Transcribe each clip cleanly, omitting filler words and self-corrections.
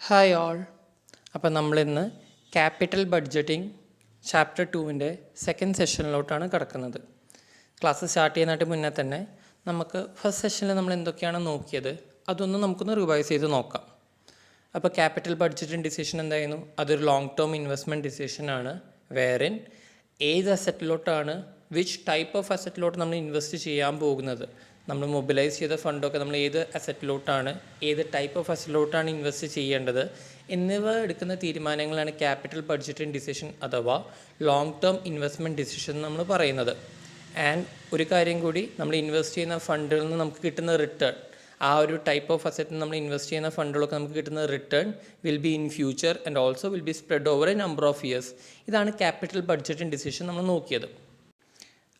Hi all. അപ്പം നമ്മളിന്ന് capital budgeting chapter 2-ൻ്റെ second സെഷനിലോട്ടാണ് കിടക്കുന്നത്. ക്ലാസ് സ്റ്റാർട്ട് ചെയ്യുന്നതിന് മുന്നേ തന്നെ നമുക്ക് ഫസ്റ്റ് സെഷനിൽ നമ്മൾ എന്തൊക്കെയാണ് നോക്കിയത് അതൊന്ന് നമുക്കൊന്ന് റിവൈസ് ചെയ്ത് നോക്കാം. അപ്പോൾ ക്യാപിറ്റൽ ബഡ്ജറ്റിംഗ് ഡിസിഷൻ എന്തായിരുന്നു? അതൊരു ലോങ് ടേം ഇൻവെസ്റ്റ്മെൻറ്റ് ഡിസിഷനാണ്. വേറിൻ ഏത് അസറ്റിലോട്ടാണ്, വിച്ച് ടൈപ്പ് ഓഫ് അസറ്റിലോട്ട് നമ്മൾ ഇൻവെസ്റ്റ് ചെയ്യാൻ പോകുന്നത്, നമ്മൾ മൊബിലൈസ് ചെയ്ത ഫണ്ടൊക്കെ നമ്മൾ ഏത് അസറ്റിലോട്ടാണ്, ഏത് ടൈപ്പ് ഓഫ് അസറ്റിലോട്ടാണ് ഇൻവെസ്റ്റ് ചെയ്യേണ്ടത് എന്നിവ എടുക്കുന്ന തീരുമാനങ്ങളാണ് ക്യാപിറ്റൽ ബഡ്ജറ്റിംഗ് ഡിസിഷൻ അഥവാ ലോങ് ടേം ഇൻവെസ്റ്റ്മെൻറ്റ് ഡിസിഷൻ നമ്മൾ പറയുന്നത്. ആൻഡ് ഒരു കാര്യം കൂടി, നമ്മൾ ഇൻവെസ്റ്റ് ചെയ്യുന്ന ഫണ്ടിൽ നിന്ന് നമുക്ക് കിട്ടുന്ന റിട്ടേൺ, ആ ഒരു ടൈപ്പ് ഓഫ് അസറ്റിൽ നമ്മൾ ഇൻവെസ്റ്റ് ചെയ്യുന്ന ഫണ്ടുകളൊക്കെ നമുക്ക് കിട്ടുന്ന return will be in future and also will be spread over A number of years. ഇതാണ് ക്യാപിറ്റൽ ബഡ്ജറ്റിംഗ് ഡിസിഷൻ നമ്മൾ നോക്കിയത്.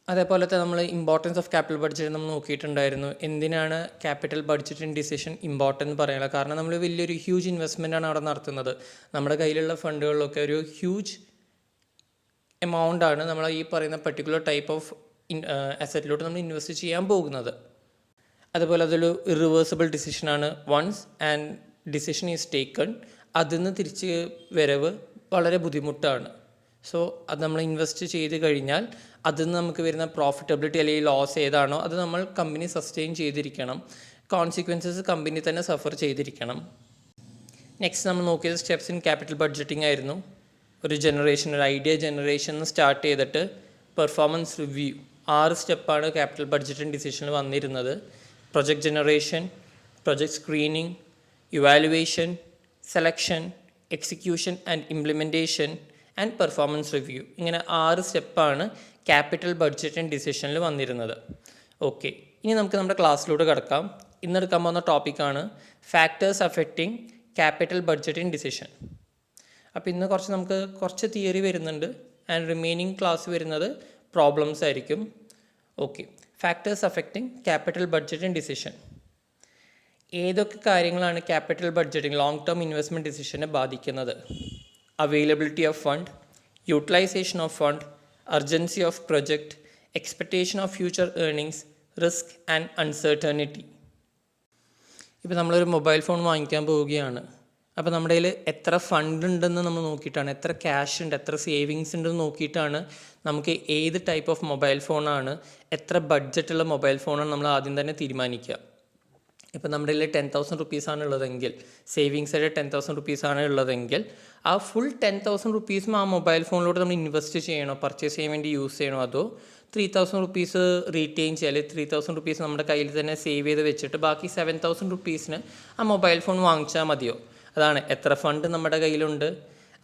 അതേപോലെ തന്നെ നമ്മൾ ഇമ്പോർട്ടൻസ് ഓഫ് ക്യാപിറ്റൽ ബഡ്ജറ്റ് നമ്മൾ നോക്കിയിട്ടുണ്ടായിരുന്നു. എന്തിനാണ് ക്യാപിറ്റൽ ബഡ്ജറ്റിംഗ് ഡിസിഷൻ ഇമ്പോർട്ടൻ്റ് എന്ന് പറയുന്നത്? കാരണം നമ്മൾ വലിയൊരു ഹ്യൂജ് ഇൻവെസ്റ്റ്മെൻറ്റാണ് അവിടെ നടത്തുന്നത്. നമ്മുടെ കയ്യിലുള്ള ഫണ്ടുകളിലൊക്കെ ഒരു ഹ്യൂജ് എമൗണ്ടാണ് നമ്മൾ ഈ പറയുന്ന പെർട്ടിക്കുലർ ടൈപ്പ് ഓഫ് അസറ്റിലോട്ട് നമ്മൾ ഇൻവെസ്റ്റ് ചെയ്യാൻ പോകുന്നത്. അതുപോലെ അതൊരു ഇറിവേഴ്സിബിൾ ഡിസിഷനാണ്. Once and decision is taken, അതിൽ നിന്ന് തിരിച്ച് വരവ് വളരെ ബുദ്ധിമുട്ടാണ്. സോ അത് നമ്മൾ ഇൻവെസ്റ്റ് ചെയ്ത് കഴിഞ്ഞാൽ അതിൽ നിന്ന് നമുക്ക് വരുന്ന പ്രോഫിറ്റബിലിറ്റി അല്ലെങ്കിൽ ലോസ് ഏതാണോ അത് നമ്മൾ കമ്പനി സസ്റ്റെയിൻ ചെയ്തിരിക്കണം. കോൺസിക്വൻസസ് കമ്പനി തന്നെ സഫർ ചെയ്തിരിക്കണം. നെക്സ്റ്റ് നമ്മൾ നോക്കിയത് സ്റ്റെപ്സ് ഇൻ ക്യാപിറ്റൽ ബഡ്ജറ്റിംഗ് ആയിരുന്നു. ഒരു ഐഡിയ ജനറേഷൻ സ്റ്റാർട്ട് ചെയ്തിട്ട് പെർഫോമൻസ് റിവ്യൂ, 6 സ്റ്റെപ്പാണ് ക്യാപിറ്റൽ ബഡ്ജറ്റിംഗ് ഡിസിഷനിൽ വന്നിരുന്നത്. Project generation, project screening, evaluation, selection, execution and implementation and performance review. ഇങ്ങനെ 6 സ്റ്റെപ്പാണ് ക്യാപിറ്റൽ ബഡ്ജറ്റിംഗ് ഡിസിഷനിൽ വന്നിരുന്നത്. ഓക്കെ, ഇനി നമുക്ക് നമ്മുടെ ക്ലാസ്സിലൂടെ കിടക്കാം. ഇന്നെടുക്കാൻ പോകുന്ന ടോപ്പിക്കാണ് factors affecting capital budgeting decision. അപ്പോൾ ഇന്ന് നമുക്ക് കുറച്ച് തിയറി വരുന്നുണ്ട് ആൻഡ് റിമൈനിങ് ക്ലാസ് വരുന്നത് പ്രോബ്ലംസ് ആയിരിക്കും. Okay, factors affecting capital budgeting decision. ഏതൊക്കെ കാര്യങ്ങളാണ് capital budgeting long term investment ഡിസിഷനെ ബാധിക്കുന്നത്? Availability of fund, utilisation of fund, urgency of project, expectation of future earnings, risk and uncertainty. ഇപ്പോൾ നമ്മളൊരു mobile phone വാങ്ങിക്കാൻ പോവുകയാണ്. അപ്പോൾ നമ്മുടെ കയ്യിൽ എത്ര ഫണ്ട് ഉണ്ടെന്ന് നമ്മൾ നോക്കിയിട്ടാണ്, എത്ര ക്യാഷ് ഉണ്ട്, എത്ര സേവിങ്സ് ഉണ്ടെന്ന് നോക്കിയിട്ടാണ് നമുക്ക് ഏത് ടൈപ്പ് ഓഫ് മൊബൈൽ ഫോണാണ്, എത്ര ബഡ്ജറ്റുള്ള മൊബൈൽ ഫോണാണ് നമ്മൾ ആദ്യം തന്നെ തീരുമാനിക്കുക. ഇപ്പോൾ നമ്മുടെ കയ്യിൽ 10,000 റുപ്പീസാണ് ഉള്ളതെങ്കിൽ, സേവിങ്സ് ആയിട്ട് 10,000 റുപ്പീസാണ് ഉള്ളതെങ്കിൽ ആ ഫുൾ 10,000 റുപ്പീസും ആ മൊബൈൽ ഫോണിലോട്ട് നമ്മൾ ഇൻവെസ്റ്റ് ചെയ്യണോ, പർച്ചേസ് ചെയ്യാൻ വേണ്ടി യൂസ് ചെയ്യണോ, അതോ 3,000 റുപ്പീസ് റീറ്റെയിൻ ചെയ്യാൻ, 3,000 റുപ്പീസ് നമ്മുടെ കയ്യിൽ തന്നെ സേവ് ചെയ്ത് വെച്ചിട്ട് ബാക്കി 7,000 റുപ്പീസിന് ആ മൊബൈൽ ഫോൺ വാങ്ങിച്ചാൽ മതിയോ? അതാണ്, എത്ര ഫണ്ട് നമ്മുടെ കയ്യിലുണ്ട്,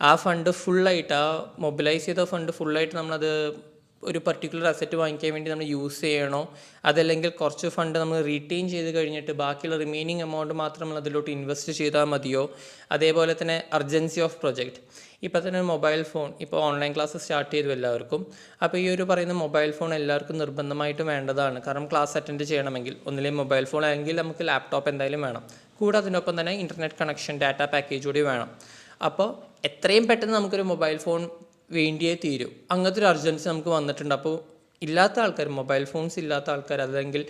ആ ഫണ്ട് ഫുള്ളായിട്ട്, ആ മൊബിലൈസ് ചെയ്ത ഫണ്ട് ഫുള്ളായിട്ട് നമ്മളത് ഒരു പർട്ടിക്കുലർ അസറ്റ് വാങ്ങിക്കാൻ വേണ്ടി നമ്മൾ യൂസ് ചെയ്യണോ, അതല്ലെങ്കിൽ കുറച്ച് ഫണ്ട് നമ്മൾ റീറ്റെയിൻ ചെയ്ത് കഴിഞ്ഞിട്ട് ബാക്കിയുള്ള റിമൈനിങ് എമൗണ്ട് മാത്രം നമ്മൾ അതിലോട്ട് ഇൻവെസ്റ്റ് ചെയ്താൽ മതിയോ? അതേപോലെ തന്നെ അർജൻസി ഓഫ് പ്രൊജക്റ്റ്. ഇപ്പോൾ തന്നെ മൊബൈൽ ഫോൺ, ഇപ്പോൾ ഓൺലൈൻ ക്ലാസ് സ്റ്റാർട്ട് ചെയ്തു എല്ലാവർക്കും. അപ്പോൾ ഈ ഒരു പറയുന്ന മൊബൈൽ ഫോൺ എല്ലാവർക്കും നിർബന്ധമായിട്ടും വേണ്ടതാണ്. കാരണം ക്ലാസ് അറ്റൻഡ് ചെയ്യണമെങ്കിൽ ഒന്നില്ലെങ്കിൽ മൊബൈൽ ഫോൺ അല്ലെങ്കിൽ നമുക്ക് ലാപ്ടോപ്പ് എന്തായാലും വേണം. കൂടെ അതിനൊപ്പം തന്നെ ഇൻ്റർനെറ്റ് കണക്ഷൻ, ഡാറ്റ പാക്കേജ് കൂടി വേണം. അപ്പോൾ എത്രയും പെട്ടെന്ന് നമുക്കൊരു മൊബൈൽ ഫോൺ വേണ്ടിയേ തീരും. അങ്ങനത്തെ ഒരു അർജൻസി നമുക്ക് വന്നിട്ടുണ്ട്. അപ്പോൾ ഇല്ലാത്ത ആൾക്കാർ, മൊബൈൽ ഫോൺസ് ഇല്ലാത്ത ആൾക്കാർ അല്ലെങ്കിൽ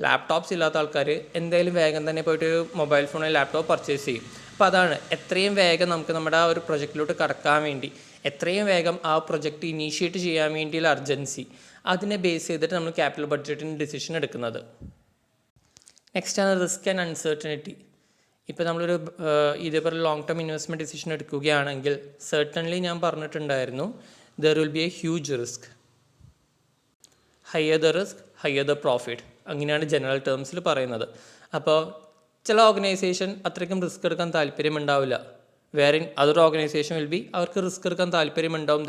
ലാപ്ടോപ്സ് ഇല്ലാത്ത ആൾക്കാർ എന്തായാലും വേഗം തന്നെ പോയിട്ട് മൊബൈൽ ഫോൺ ലാപ്ടോപ്പ് പർച്ചേസ് ചെയ്യും. അപ്പോൾ അതാണ്, എത്രയും വേഗം നമുക്ക് നമ്മുടെ ആ ഒരു പ്രൊജക്റ്റിലോട്ട് കടക്കാൻ വേണ്ടി, എത്രയും വേഗം ആ പ്രൊജക്റ്റ് ഇനീഷ്യേറ്റ് ചെയ്യാൻ വേണ്ടിയുള്ള അർജൻസി, അതിനെ ബേസ് ചെയ്തിട്ട് നമ്മൾ ക്യാപിറ്റൽ ബഡ്ജറ്റിംഗ് ഡിസിഷൻ എടുക്കുന്നത്. നെക്സ്റ്റാണ് റിസ്ക് ആൻഡ് അൺസർട്ടനിറ്റി. ഇപ്പോൾ നമ്മളൊരു ഇതേപോലെ ലോങ് ടേം ഇൻവെസ്റ്റ്മെൻറ്റ് ഡിസിഷൻ എടുക്കുകയാണെങ്കിൽ സർട്ടൺലി ഞാൻ പറഞ്ഞിട്ടുണ്ടായിരുന്നു, there will be a huge risk. Higher the risk higher the profit, അങ്ങനെയാണ് ജനറൽ ടേംസിൽ പറയുന്നത്. അപ്പോൾ ചില ഓർഗനൈസേഷൻ അത്രയ്ക്കും റിസ്ക് എടുക്കാൻ താല്പര്യമുണ്ടാവില്ല. വേറെ അതർ ഓർഗനൈസേഷൻ വിൽ ബി, അവർക്ക് റിസ്ക് എടുക്കാൻ താല്പര്യമുണ്ടാവും,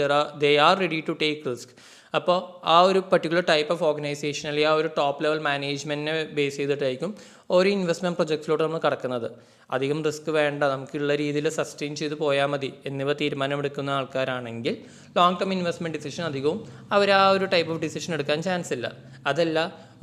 they are ready to take risk. അപ്പോൾ ആ ഒരു പർട്ടിക്കുലർ ടൈപ്പ് ഓഫ് ഓർഗനൈസേഷൻ അല്ലെങ്കിൽ ആ ഒരു ടോപ്പ് ലെവൽ മാനേജ്മെൻറ്റിനെ ബേസ് ചെയ്തിട്ടായിരിക്കും ഒരു ഇൻവെസ്റ്റ്മെൻറ്റ് പ്രൊജക്റ്റിലോട്ട് നമ്മൾ കടക്കുന്നത്. അധികം റിസ്ക് വേണ്ട, നമുക്കുള്ള രീതിയിൽ സസ്റ്റെയിൻ ചെയ്ത് പോയാൽ മതി എന്നിവ തീരുമാനമെടുക്കുന്ന ആൾക്കാരാണെങ്കിൽ ലോങ് ടേം ഇൻവെസ്റ്റ്മെൻറ്റ് ഡിസിഷൻ അധികവും അവർ ആ ഒരു ടൈപ്പ് ഓഫ് ഡിസിഷൻ എടുക്കാൻ ചാൻസ് ഇല്ല. അതല്ല,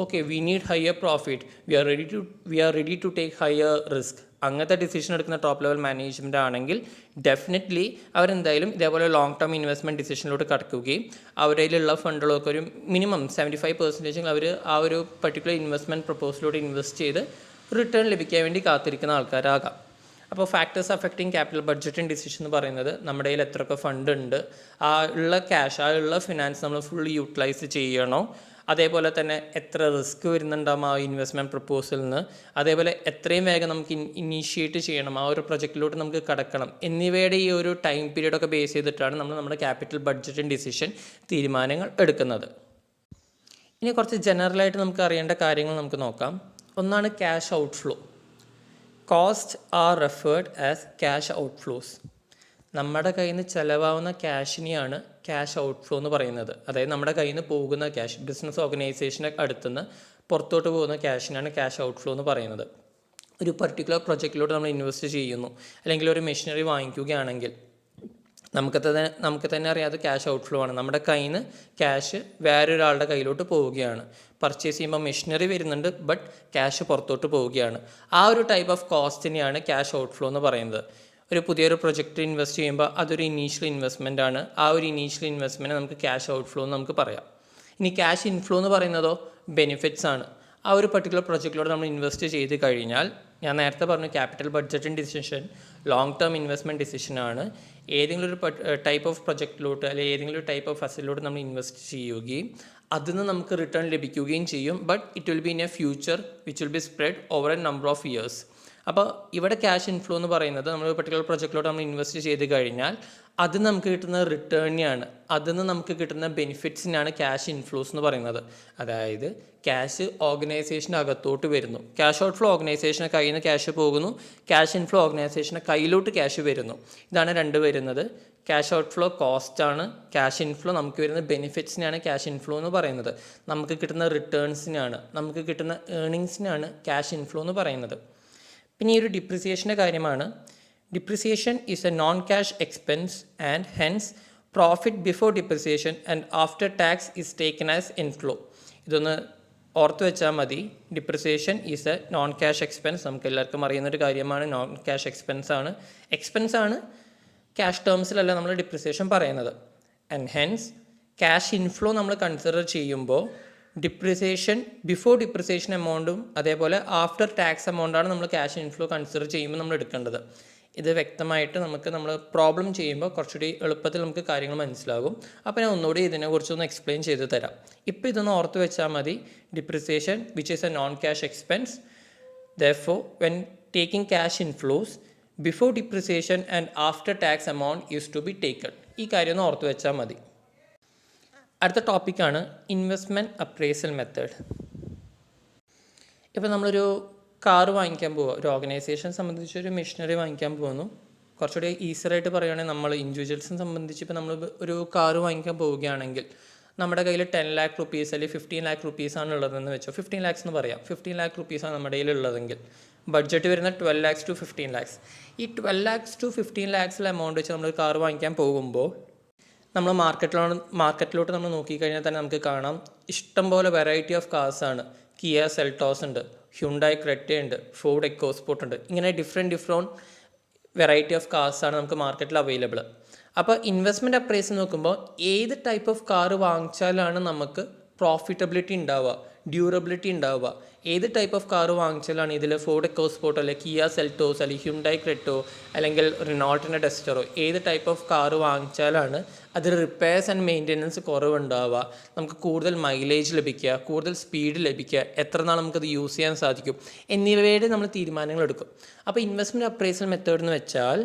okay we need higher profit, we are ready to take higher risk, അങ്ങനത്തെ ഡിസിഷൻ എടുക്കുന്ന ടോപ്പ് ലെവൽ മാനേജ്മെൻറ്റ് ആണെങ്കിൽ ഡെഫിനറ്റ്ലി അവരെന്തായാലും ഇതേപോലെ ലോങ് ടേം ഇൻവെസ്റ്റ്മെൻറ്റ് ഡിസിഷനിലോട്ട് കടക്കുകയും അവരിലുള്ള ഫണ്ടുകളൊക്കെ ഒരു മിനിമം 75% അവർ ആ ഒരു പർട്ടിക്കുലർ ഇൻവെസ്റ്റ്മെൻറ്റ് പ്രപ്പോസലിലോട്ട് ഇൻവെസ്റ്റ് ചെയ്ത് റിട്ടേൺ ലഭിക്കാൻ വേണ്ടി കാത്തിരിക്കുന്ന ആൾക്കാരാകാം. അപ്പോൾ factors affecting capital budgeting decision എന്ന് പറയുന്നത് നമ്മുടെ കയ്യിൽ എത്രയൊക്കെ ഫണ്ട് ഉണ്ട്, ആ ഉള്ള ക്യാഷ്, ആ ഉള്ള ഫിനാൻസ് നമ്മൾ ഫുള്ളി യൂട്ടിലൈസ് ചെയ്യണോ, അതേപോലെ തന്നെ എത്ര റിസ്ക് വരുന്നുണ്ടാകും ആ ഇൻവെസ്റ്റ്മെൻറ്റ് പ്രപ്പോസലിൽ നിന്ന്, അതേപോലെ എത്രയും വേഗം നമുക്ക് ഇനീഷ്യേറ്റ് ചെയ്യണം, ആ ഒരു പ്രൊജക്റ്റിലോട്ട് നമുക്ക് കടക്കണം എന്നിവയുടെ ഈ ഒരു ടൈം പീരീഡൊക്കെ ബേസ് ചെയ്തിട്ടാണ് നമ്മൾ നമ്മുടെ ക്യാപിറ്റൽ ബഡ്ജറ്റിംഗ് ഡിസിഷൻ തീരുമാനങ്ങൾ എടുക്കുന്നത്. ഇനി കുറച്ച് ജനറലായിട്ട് നമുക്ക് അറിയേണ്ട കാര്യങ്ങൾ നമുക്ക് നോക്കാം. ഒന്നാണ് cash outflow. Cost are referred as cash outflows. നമ്മുടെ കയ്യിൽ നിന്ന് ചിലവാകുന്ന ക്യാഷിനെയാണ് ക്യാഷ് ഔട്ട്ഫ്ലോ എന്ന് പറയുന്നത്. അതായത് നമ്മുടെ കയ്യിൽ നിന്ന് പോകുന്ന ക്യാഷ്, ബിസിനസ് ഓർഗനൈസേഷൻ്റെ അടുത്തുനിന്ന് പുറത്തോട്ട് പോകുന്ന ക്യാഷിനാണ് ക്യാഷ് ഔട്ട്ഫ്ലോ എന്ന് പറയുന്നത്. ഒരു പർട്ടിക്കുലർ പ്രൊജക്റ്റിലോട്ട് നമ്മൾ ഇൻവെസ്റ്റ് ചെയ്യുന്നു, അല്ലെങ്കിൽ ഒരു മെഷീനറി വാങ്ങിക്കുകയാണെങ്കിൽ നമുക്ക് തന്നെ അറിയാതെ ക്യാഷ് ഔട്ട്ഫ്ലോ ആണ്. നമ്മുടെ കയ്യിൽ നിന്ന് ക്യാഷ് വേറൊരാളുടെ കയ്യിലോട്ട് പോവുകയാണ്. പർച്ചേസ് ചെയ്യുമ്പോൾ മെഷീനറി വരുന്നുണ്ട്, ബട്ട് ക്യാഷ് പുറത്തോട്ട് പോവുകയാണ്. ആ ഒരു ടൈപ്പ് ഓഫ് കോസ്റ്റിനെയാണ് ക്യാഷ് ഔട്ട്ഫ്ലോ എന്ന് പറയുന്നത്. ഒരു പുതിയൊരു പ്രൊജക്റ്റ് ഇൻവെസ്റ്റ് ചെയ്യുമ്പോൾ അതൊരു ഇനീഷ്യൽ ഇൻവെസ്റ്റ്മെൻ്റ് ആണ്. ആ ഒരു ഇനീഷ്യൽ ഇൻവെസ്റ്റ്മെൻറ്റ് നമുക്ക് ക്യാഷ് ഔട്ട്ഫ്ലോ എന്ന് നമുക്ക് പറയാം. ഇനി ക്യാഷ് ഇൻഫ്ലോ എന്ന് പറയുന്നതോ ബെനിഫിറ്റ്സ് ആണ്. ആ ഒരു പർട്ടിക്കുലർ പ്രൊജക്റ്റിലോട്ട് നമ്മൾ ഇൻവെസ്റ്റ് ചെയ്ത് കഴിഞ്ഞാൽ, ഞാൻ നേരത്തെ പറഞ്ഞു capital budgeting decision long term investment ഡിസിഷനാണ്. ഏതെങ്കിലും ഒരു ടൈപ്പ് ഓഫ് പ്രൊജക്റ്റിലോട്ട് അല്ലെങ്കിൽ ഏതെങ്കിലും ഒരു ടൈപ്പ് ഓഫ് അസറ്റിലോട്ട് നമ്മൾ ഇൻവെസ്റ്റ് ചെയ്യുകയും അതിൽ നിന്ന് നമുക്ക് റിട്ടേൺ ലഭിക്കുകയും ചെയ്യും. But it will be in A future which will be spread over A number of years. അപ്പോൾ ഇവിടെ ക്യാഷ് ഇൻഫ്ലോ എന്ന് പറയുന്നത് നമ്മൾ ഒരു പർട്ടിക്കുലർ പ്രൊജക്റ്റിലോട്ട് നമ്മൾ ഇൻവെസ്റ്റ് ചെയ്ത് കഴിഞ്ഞാൽ അത് നമുക്ക് കിട്ടുന്ന റിട്ടേണിനെയാണ്, അതിൽ നിന്ന് നമുക്ക് കിട്ടുന്ന ബെനിഫിറ്റ്സിനാണ് ക്യാഷ് ഇൻഫ്ലോസ് എന്ന് പറയുന്നത്. അതായത് ക്യാഷ് ഓർഗനൈസേഷൻ്റെ അകത്തോട്ട് വരുന്നു. ക്യാഷ് ഔട്ട്ഫ്ലോ ഓർഗനൈസേഷൻ്റെ കയ്യിൽ നിന്ന് ക്യാഷ് പോകുന്നു, ക്യാഷ് ഇൻഫ്ലോ ഓർഗനൈസേഷൻ്റെ കയ്യിലോട്ട് ക്യാഷ് വരുന്നു. ഇതാണ് രണ്ട് വരുന്നത്. ക്യാഷ് ഔട്ട്ഫ്ലോ കോസ്റ്റാണ്, ക്യാഷ് ഇൻഫ്ലോ നമുക്ക് വരുന്ന ബെനിഫിറ്റ്സിനാണ് ക്യാഷ് ഇൻഫ്ലോ എന്ന് പറയുന്നത്. നമുക്ക് കിട്ടുന്ന റിട്ടേൺസിനാണ്, നമുക്ക് കിട്ടുന്ന ഏർണിങ്സിനാണ് ക്യാഷ് ഇൻഫ്ലോ എന്ന് പറയുന്നത്. പിന്നെ ഈ ഒരു ഡിപ്രിസിയേഷൻ്റെ കാര്യമാണ്. Depreciation is A non cash expense and hence profit before depreciation and after tax is taken as inflow. ഇതൊന്ന് ഓർത്ത് വെച്ചാൽ മതി. Depreciation is A non cash expense. നമുക്ക് എല്ലാവർക്കും അറിയുന്നൊരു കാര്യമാണ്, നോൺ ക്യാഷ് എക്സ്പെൻസ് ആണ്. ക്യാഷ് ടേംസിലല്ല നമ്മൾ ഡിപ്രിസിയേഷൻ പറയുന്നത്. ആൻഡ് ഹെൻസ് ക്യാഷ് ഇൻഫ്ലോ നമ്മൾ കൺസിഡർ ചെയ്യുമ്പോൾ ഡിപ്രിസിയേഷൻ ബിഫോർ ഡിപ്രിസിയേഷൻ എമൗണ്ടും അതേപോലെ ആഫ്റ്റർ ടാക്സ് എമൗണ്ടാണ് നമ്മൾ ക്യാഷ് ഇൻഫ്ലോ കൺസിഡർ ചെയ്യുമ്പോൾ നമ്മൾ എടുക്കേണ്ടത്. ഇത് വ്യക്തമായിട്ട് നമ്മൾ പ്രോബ്ലം ചെയ്യുമ്പോൾ കുറച്ചുകൂടി എളുപ്പത്തിൽ നമുക്ക് കാര്യങ്ങൾ മനസ്സിലാകും. അപ്പോൾ ഞാൻ ഒന്നുകൂടി ഇതിനെക്കുറിച്ചൊന്ന് എക്സ്പ്ലെയിൻ ചെയ്ത് തരാം. ഇപ്പോൾ ഇതൊന്ന് ഓർത്ത് വെച്ചാൽ മതി. Depreciation which is A non cash expense, therefore when taking cash inflows before depreciation and after tax amount is to be taken. ഈ കാര്യം ഒന്ന് ഓർത്ത് വെച്ചാൽ മതി. അടുത്ത ടോപ്പിക്കാണ് ഇൻവെസ്റ്റ്മെൻറ്റ് അപ്രൈസൽ മെത്തേഡ്. ഇപ്പോൾ നമ്മളൊരു കാറ് വാങ്ങിക്കാൻ പോവുക, ഒരു ഓർഗനൈസേഷൻ സംബന്ധിച്ച് ഒരു മെഷീനറി വാങ്ങിക്കാൻ പോകുന്നു. കുറച്ചുകൂടി ഈസിയായിട്ട് പറയുകയാണെങ്കിൽ നമ്മൾ ഇൻഡിവിജ്വൽസിനെ സംബന്ധിച്ച് ഇപ്പോൾ നമ്മൾ ഒരു കാറ് വാങ്ങിക്കാൻ പോവുകയാണെങ്കിൽ നമ്മുടെ കയ്യിൽ 10 lakh rupees അല്ലെങ്കിൽ 15 lakh rupees ആണ് ഉള്ളതെന്ന് വെച്ചോ. 15 lakhs എന്ന് പറയാം. 15 lakh rupees ആണ് നമ്മുടെ കയ്യിൽ ഉള്ളതെങ്കിൽ ബഡ്ജറ്റ് വരുന്ന 12 lakhs to 15 lakhs. ഈ 12 lakhs to 15 lakhs എമൗണ്ട് വെച്ച് നമ്മൾ കാർ വാങ്ങിക്കാൻ പോകുമ്പോൾ നമ്മൾ മാർക്കറ്റിലോട്ട് നമ്മൾ നോക്കിക്കഴിഞ്ഞാൽ തന്നെ നമുക്ക് കാണാം ഇഷ്ടംപോലെ വെറൈറ്റി ഓഫ് കാർസാണ്. കിയ സെൽട്ടോസ് ഉണ്ട്, ഹ്യുണ്ടായി ക്രെറ്റ ഉണ്ട്, ഫോർഡ് എക്കോസ്പോർട്ട് ഉണ്ട്. ഇങ്ങനെ ഡിഫറെൻറ്റ് വെറൈറ്റി ഓഫ് കാർസാണ് നമുക്ക് മാർക്കറ്റിൽ അവൈലബിൾ. അപ്പോൾ ഇൻവെസ്റ്റ്മെൻറ്റ് അപ്രൈസ് നോക്കുമ്പോൾ ഏത് ടൈപ്പ് ഓഫ് കാർ വാങ്ങിച്ചാലാണ് നമുക്ക് പ്രോഫിറ്റബിലിറ്റി ഉണ്ടാവുക, ഡ്യൂറബിലിറ്റി ഉണ്ടാവുക, ഏത് ടൈപ്പ് ഓഫ് കാർ വാങ്ങിച്ചാലാണ് ഇതിൽ ഫോർഡ് എക്കോസ്പോർട്ടോ അല്ലെങ്കിൽ കിയ സെൽട്ടോസ് അല്ലെങ്കിൽ ഹ്യുണ്ടായി ക്രെറ്റോ അല്ലെങ്കിൽ റിനോൾട്ടിൻ്റെ ഡസ്റ്ററോ ഏത് ടൈപ്പ് ഓഫ് കാർ വാങ്ങിച്ചാലാണ് അതിൽ റിപ്പയർസ് ആൻഡ് മെയിൻ്റെനൻസ് കുറവുണ്ടാവുക, നമുക്ക് കൂടുതൽ മൈലേജ് ലഭിക്കുക, കൂടുതൽ സ്പീഡ് ലഭിക്കുക, എത്ര നാൾ നമുക്കത് യൂസ് ചെയ്യാൻ സാധിക്കും എന്നിവയുടെ നമ്മൾ തീരുമാനങ്ങൾ എടുക്കും. അപ്പോൾ ഇൻവെസ്റ്റ്മെൻറ്റ് അപ്രൈസൽ മെത്തേഡ് എന്ന് വെച്ചാൽ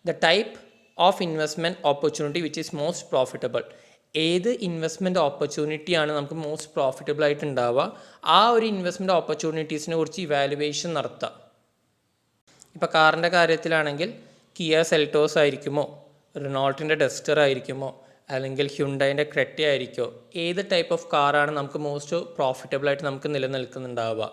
the type of investment opportunity which is most profitable. ഏത് ഇൻവെസ്റ്റ്മെൻറ്റ് ഓപ്പർച്യൂണിറ്റിയാണ് നമുക്ക് മോസ്റ്റ് പ്രോഫിറ്റബിൾ ആയിട്ട് ഉണ്ടാവുക, ആ ഒരു ഇൻവെസ്റ്റ്മെൻറ്റ് ഓപ്പർച്യൂണിറ്റീസിനെ കുറിച്ച് ഇവാലുവേഷൻ നടത്തുക. ഇപ്പോൾ കാറിൻ്റെ കാര്യത്തിലാണെങ്കിൽ കിയ സെൽട്ടോസ് ആയിരിക്കുമോ, റിനോൾട്ടിൻ്റെ ഡസ്റ്റർ ആയിരിക്കുമോ, അല്ലെങ്കിൽ ഹ്യുണ്ടായിൻ്റെ ക്രെറ്റ ആയിരിക്കുമോ, ഏത് ടൈപ്പ് ഓഫ് കാറാണ് നമുക്ക് മോസ്റ്റ് പ്രോഫിറ്റബിളായിട്ട് നമുക്ക് നിലനിൽക്കുന്നുണ്ടാവുക,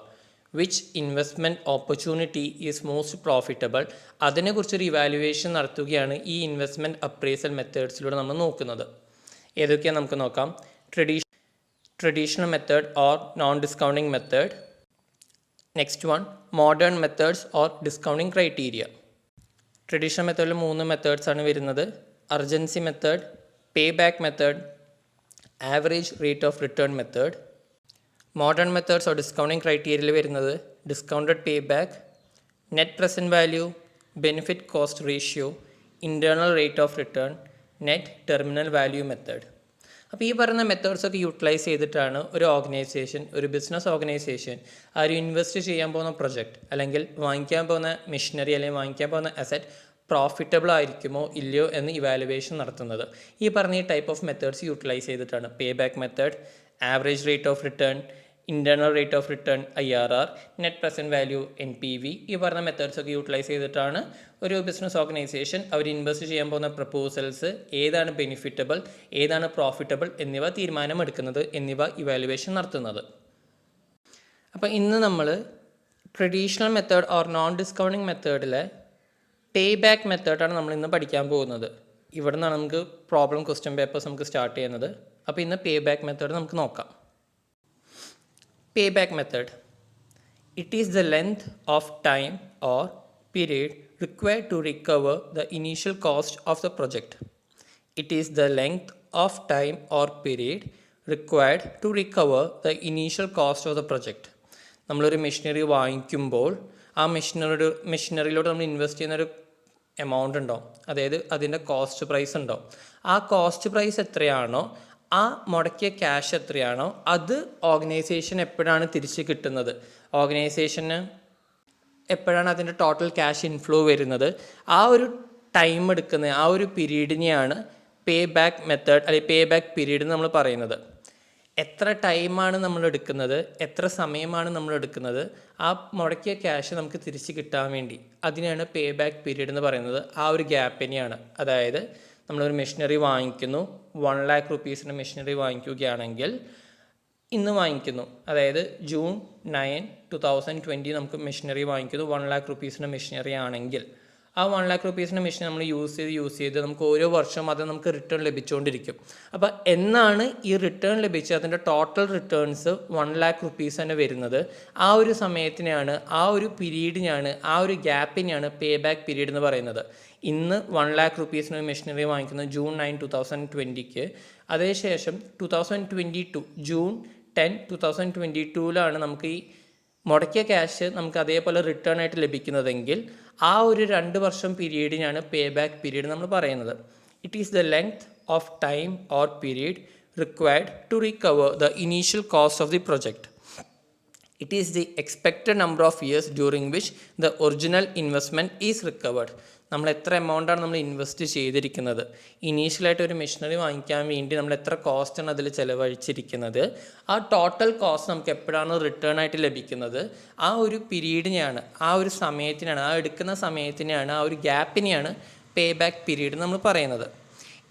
which investment opportunity is most profitable, അതിനെക്കുറിച്ചൊരു ഇവാലുവേഷൻ നടത്തുകയാണ് ഈ ഇൻവെസ്റ്റ്മെൻറ്റ് അപ്രൈസൽ മെത്തേഡ്സിലൂടെ നമ്മൾ നോക്കുന്നത്. ഏതൊക്കെയാണ് നമുക്ക് നോക്കാം. Traditional method or non discounting method. Next one modern methods or discounting criteria. Traditional മെത്തേഡിൽ 3 മെത്തേഡ്സാണ് വരുന്നത്. Urgency method, pay back method, average rate of return method. Modern methods or discounting ക്രൈറ്റീരിയയിൽ വരുന്നത് discounted pay back, net present value, benefit cost ratio, internal rate of return, net terminal value method. അപ്പോൾ ഈ പറയുന്ന മെത്തേഡ്സൊക്കെ utilise ചെയ്തിട്ടാണ് ഒരു organisation, ഒരു business organisation ആ ഒരു ഇൻവെസ്റ്റ് ചെയ്യാൻ പോകുന്ന പ്രൊജക്റ്റ് അല്ലെങ്കിൽ വാങ്ങിക്കാൻ പോകുന്ന മെഷീനറി അല്ലെങ്കിൽ വാങ്ങിക്കാൻ പോകുന്ന അസറ്റ് പ്രോഫിറ്റബിൾ ആയിരിക്കുമോ ഇല്ലയോ എന്ന് ഇവാലുവേഷൻ നടത്തുന്നത്. ഈ പറഞ്ഞ ഈ ടൈപ്പ് ഓഫ് മെത്തേഡ്സ് യൂട്ടിലൈസ് ചെയ്തിട്ടാണ്. പേ back method, average rate of return, internal rate of return IRR, net present value NPV, ഈ പറഞ്ഞ മെത്തേഡ്സൊക്കെ യൂട്ടിലൈസ് ചെയ്തിട്ടാണ് ഒരു ബിസിനസ് ഓർഗനൈസേഷൻ അവർ ഇൻവെസ്റ്റ് ചെയ്യാൻ പോകുന്ന പ്രപ്പോസൽസ് ഏതാണ് ബെനിഫിറ്റബിൾ, ഏതാണ് പ്രോഫിറ്റബിൾ എന്നിവ തീരുമാനമെടുക്കുന്നത്, എന്നിവ ഇവാലുവേഷൻ നടത്തുന്നത്. അപ്പോൾ ഇന്ന് നമ്മൾ traditional method or non discounting മെത്തേഡിലെ പേ ബാക്ക് മെത്തേഡാണ് നമ്മൾ ഇന്ന് പഠിക്കാൻ പോകുന്നത്. ഇവിടെ നിന്നാണ് നമുക്ക് പ്രോബ്ലം ക്വസ്റ്റ്യൻ പേപ്പേഴ്സ് നമുക്ക് സ്റ്റാർട്ട് ചെയ്യുന്നത്. അപ്പോൾ ഇന്ന് പേ ബാക്ക് മെത്തേഡ് നമുക്ക് നോക്കാം. Payback method. It is the length of time or period required to recover the initial cost of the project. It is the length of time or period required to recover the initial cost of the project. നമ്മളൊരു machinery വാങ്ങിക്കുമ്പോൾ ആ മെഷീനറിയിലോട്ട് നമ്മൾ invest ചെയ്യുന്നൊരു amount ഉണ്ടാവും, അതായത് അതിൻ്റെ cost price ഉണ്ടാവും. ആ കോസ്റ്റ് പ്രൈസ് എത്രയാണോ, ആ മുടക്കിയ ക്യാഷ് എത്രയാണോ, അത് ഓർഗനൈസേഷൻ എപ്പോഴാണ് തിരിച്ച് കിട്ടുന്നത്, ഓർഗനൈസേഷന് എപ്പോഴാണ് അതിൻ്റെ ടോട്ടൽ ക്യാഷ് ഇൻഫ്ലോ വരുന്നത്, ആ ഒരു ടൈം എടുക്കുന്ന ആ ഒരു പീരീഡിനെയാണ് പേ ബാക്ക് മെത്തേഡ് അല്ലെങ്കിൽ പേ ബാക്ക് പീരീഡ് എന്ന് നമ്മൾ പറയുന്നത്. എത്ര ടൈമാണ് നമ്മൾ എടുക്കുന്നത്, എത്ര സമയമാണ് നമ്മൾ എടുക്കുന്നത് ആ മുടക്കിയ ക്യാഷ് നമുക്ക് തിരിച്ച് കിട്ടാൻ വേണ്ടി, അതിനെയാണ് പേ ബാക്ക് പീരീഡ് എന്ന് പറയുന്നത്. ആ ഒരു ഗ്യാപ്പിനെയാണ്, അതായത് നമ്മളൊരു മെഷീനറി വാങ്ങിക്കുന്നു, 1 lakh rupees മെഷീനറി വാങ്ങിക്കുകയാണെങ്കിൽ, ഇന്ന് വാങ്ങിക്കുന്നു, അതായത് June 9, 2020 നമുക്ക് മെഷീനറി വാങ്ങിക്കുന്നു, 1 lakh rupees മെഷീനറി ആണെങ്കിൽ ആ 1 lakh rupees മെഷീൻ നമ്മൾ യൂസ് ചെയ്ത് നമുക്ക് ഓരോ വർഷവും അത് നമുക്ക് റിട്ടേൺ ലഭിച്ചുകൊണ്ടിരിക്കും. അപ്പോൾ എന്നാണ് ഈ റിട്ടേൺ ലഭിച്ച് അതിൻ്റെ ടോട്ടൽ റിട്ടേൺസ് 1 lakh rupees തന്നെ വരുന്നത്, ആ ഒരു സമയത്തിനാണ്, ആ ഒരു പീരീഡിനാണ്, ആ ഒരു ഗ്യാപ്പിനെയാണ് പേ ബാക്ക് പീരീഡ് എന്ന് പറയുന്നത്. ഇന്ന് 1 lakh rupees മെഷീനറി വാങ്ങിക്കുന്നത് June 9, 2020, അതേശേഷം 2022 June 10, 2022 നമുക്ക് ഈ മുടക്കിയ ക്യാഷ് നമുക്ക് അതേപോലെ റിട്ടേൺ ആയിട്ട് ലഭിക്കുന്നതെങ്കിൽ ആ ഒരു 2 വർഷം പീരീഡിനാണ് പേ ബാക്ക് പീരീഡ് നമ്മൾ പറയുന്നത്. It is the length of time or period required to recover the initial cost of the project. It is the expected number of years during which the original investment is recovered. നമ്മൾ എത്ര എമൗണ്ടാണ് നമ്മൾ invest ചെയ്തിരിക്കുന്നത്, ഇനീഷ്യലായിട്ട് ഒരു machinery വാങ്ങിക്കാൻ വേണ്ടി നമ്മൾ എത്ര കോസ്റ്റാണ് അതിൽ ചിലവഴിച്ചിരിക്കുന്നത്, ആ ടോട്ടൽ കോസ്റ്റ് നമുക്ക് എപ്പോഴാണ് റിട്ടേൺ ആയിട്ട് ലഭിക്കുന്നത്, ആ ഒരു പീരീഡിനെയാണ്, ആ ഒരു സമയത്തിനാണ്, ആ എടുക്കുന്ന സമയത്തിനെയാണ്, ആ ഒരു ഗ്യാപ്പിനെയാണ് പേ ബാക്ക് പീരീഡ് നമ്മൾ പറയുന്നത്.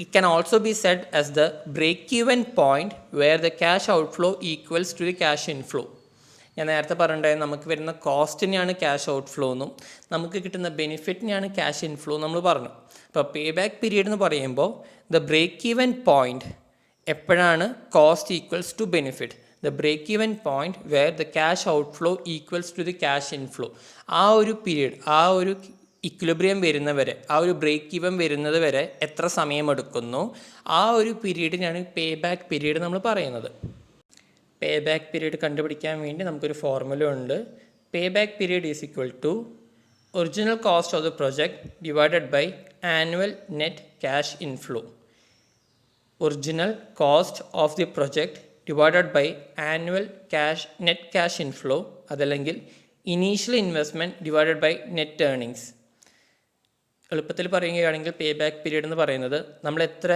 It can also be said as the break-even point where the cash outflow equals to the cash inflow. ഞാൻ നേരത്തെ പറഞ്ഞിട്ടുണ്ടായിരുന്നു, നമുക്ക് വരുന്ന കോസ്റ്റിനെയാണ് ക്യാഷ് ഔട്ട്ഫ്ലോ എന്നും നമുക്ക് കിട്ടുന്ന ബെനിഫിറ്റിനെയാണ് ക്യാഷ് ഇൻഫ്ലോ നമ്മൾ പറഞ്ഞു. അപ്പോൾ പേ ബാക്ക് പീരീഡ് എന്ന് പറയുമ്പോൾ ദ ബ്രേക്ക് ഈവൻ പോയിൻറ്റ് എപ്പോഴാണ് cost equals to benefit, the break even point where the cash outflow equals to the cash inflow, ആ ഒരു പീരീഡ്, ആ ഒരു ഇക്വിലിബ്രിയം വരുന്നവരെ, ആ ഒരു ബ്രേക്ക് ഈവൻ വരുന്നത് വരെ എത്ര സമയമെടുക്കുന്നു, ആ ഒരു പീരീഡിനാണ് പേ ബാക്ക് പീരീഡ് നമ്മൾ പറയുന്നത്. പേ ബാക്ക് പീരീഡ് കണ്ടുപിടിക്കാൻ വേണ്ടി നമുക്കൊരു ഫോർമുല ഉണ്ട്. Pay back period is equal to original cost of the project divided by annual net cash inflow. Original cost of the project divided by annual net cash inflow, അതല്ലെങ്കിൽ initial investment divided by net earnings. എളുപ്പത്തിൽ പറയുകയാണെങ്കിൽ പേ back period എന്ന് പറയുന്നത് നമ്മൾ എത്ര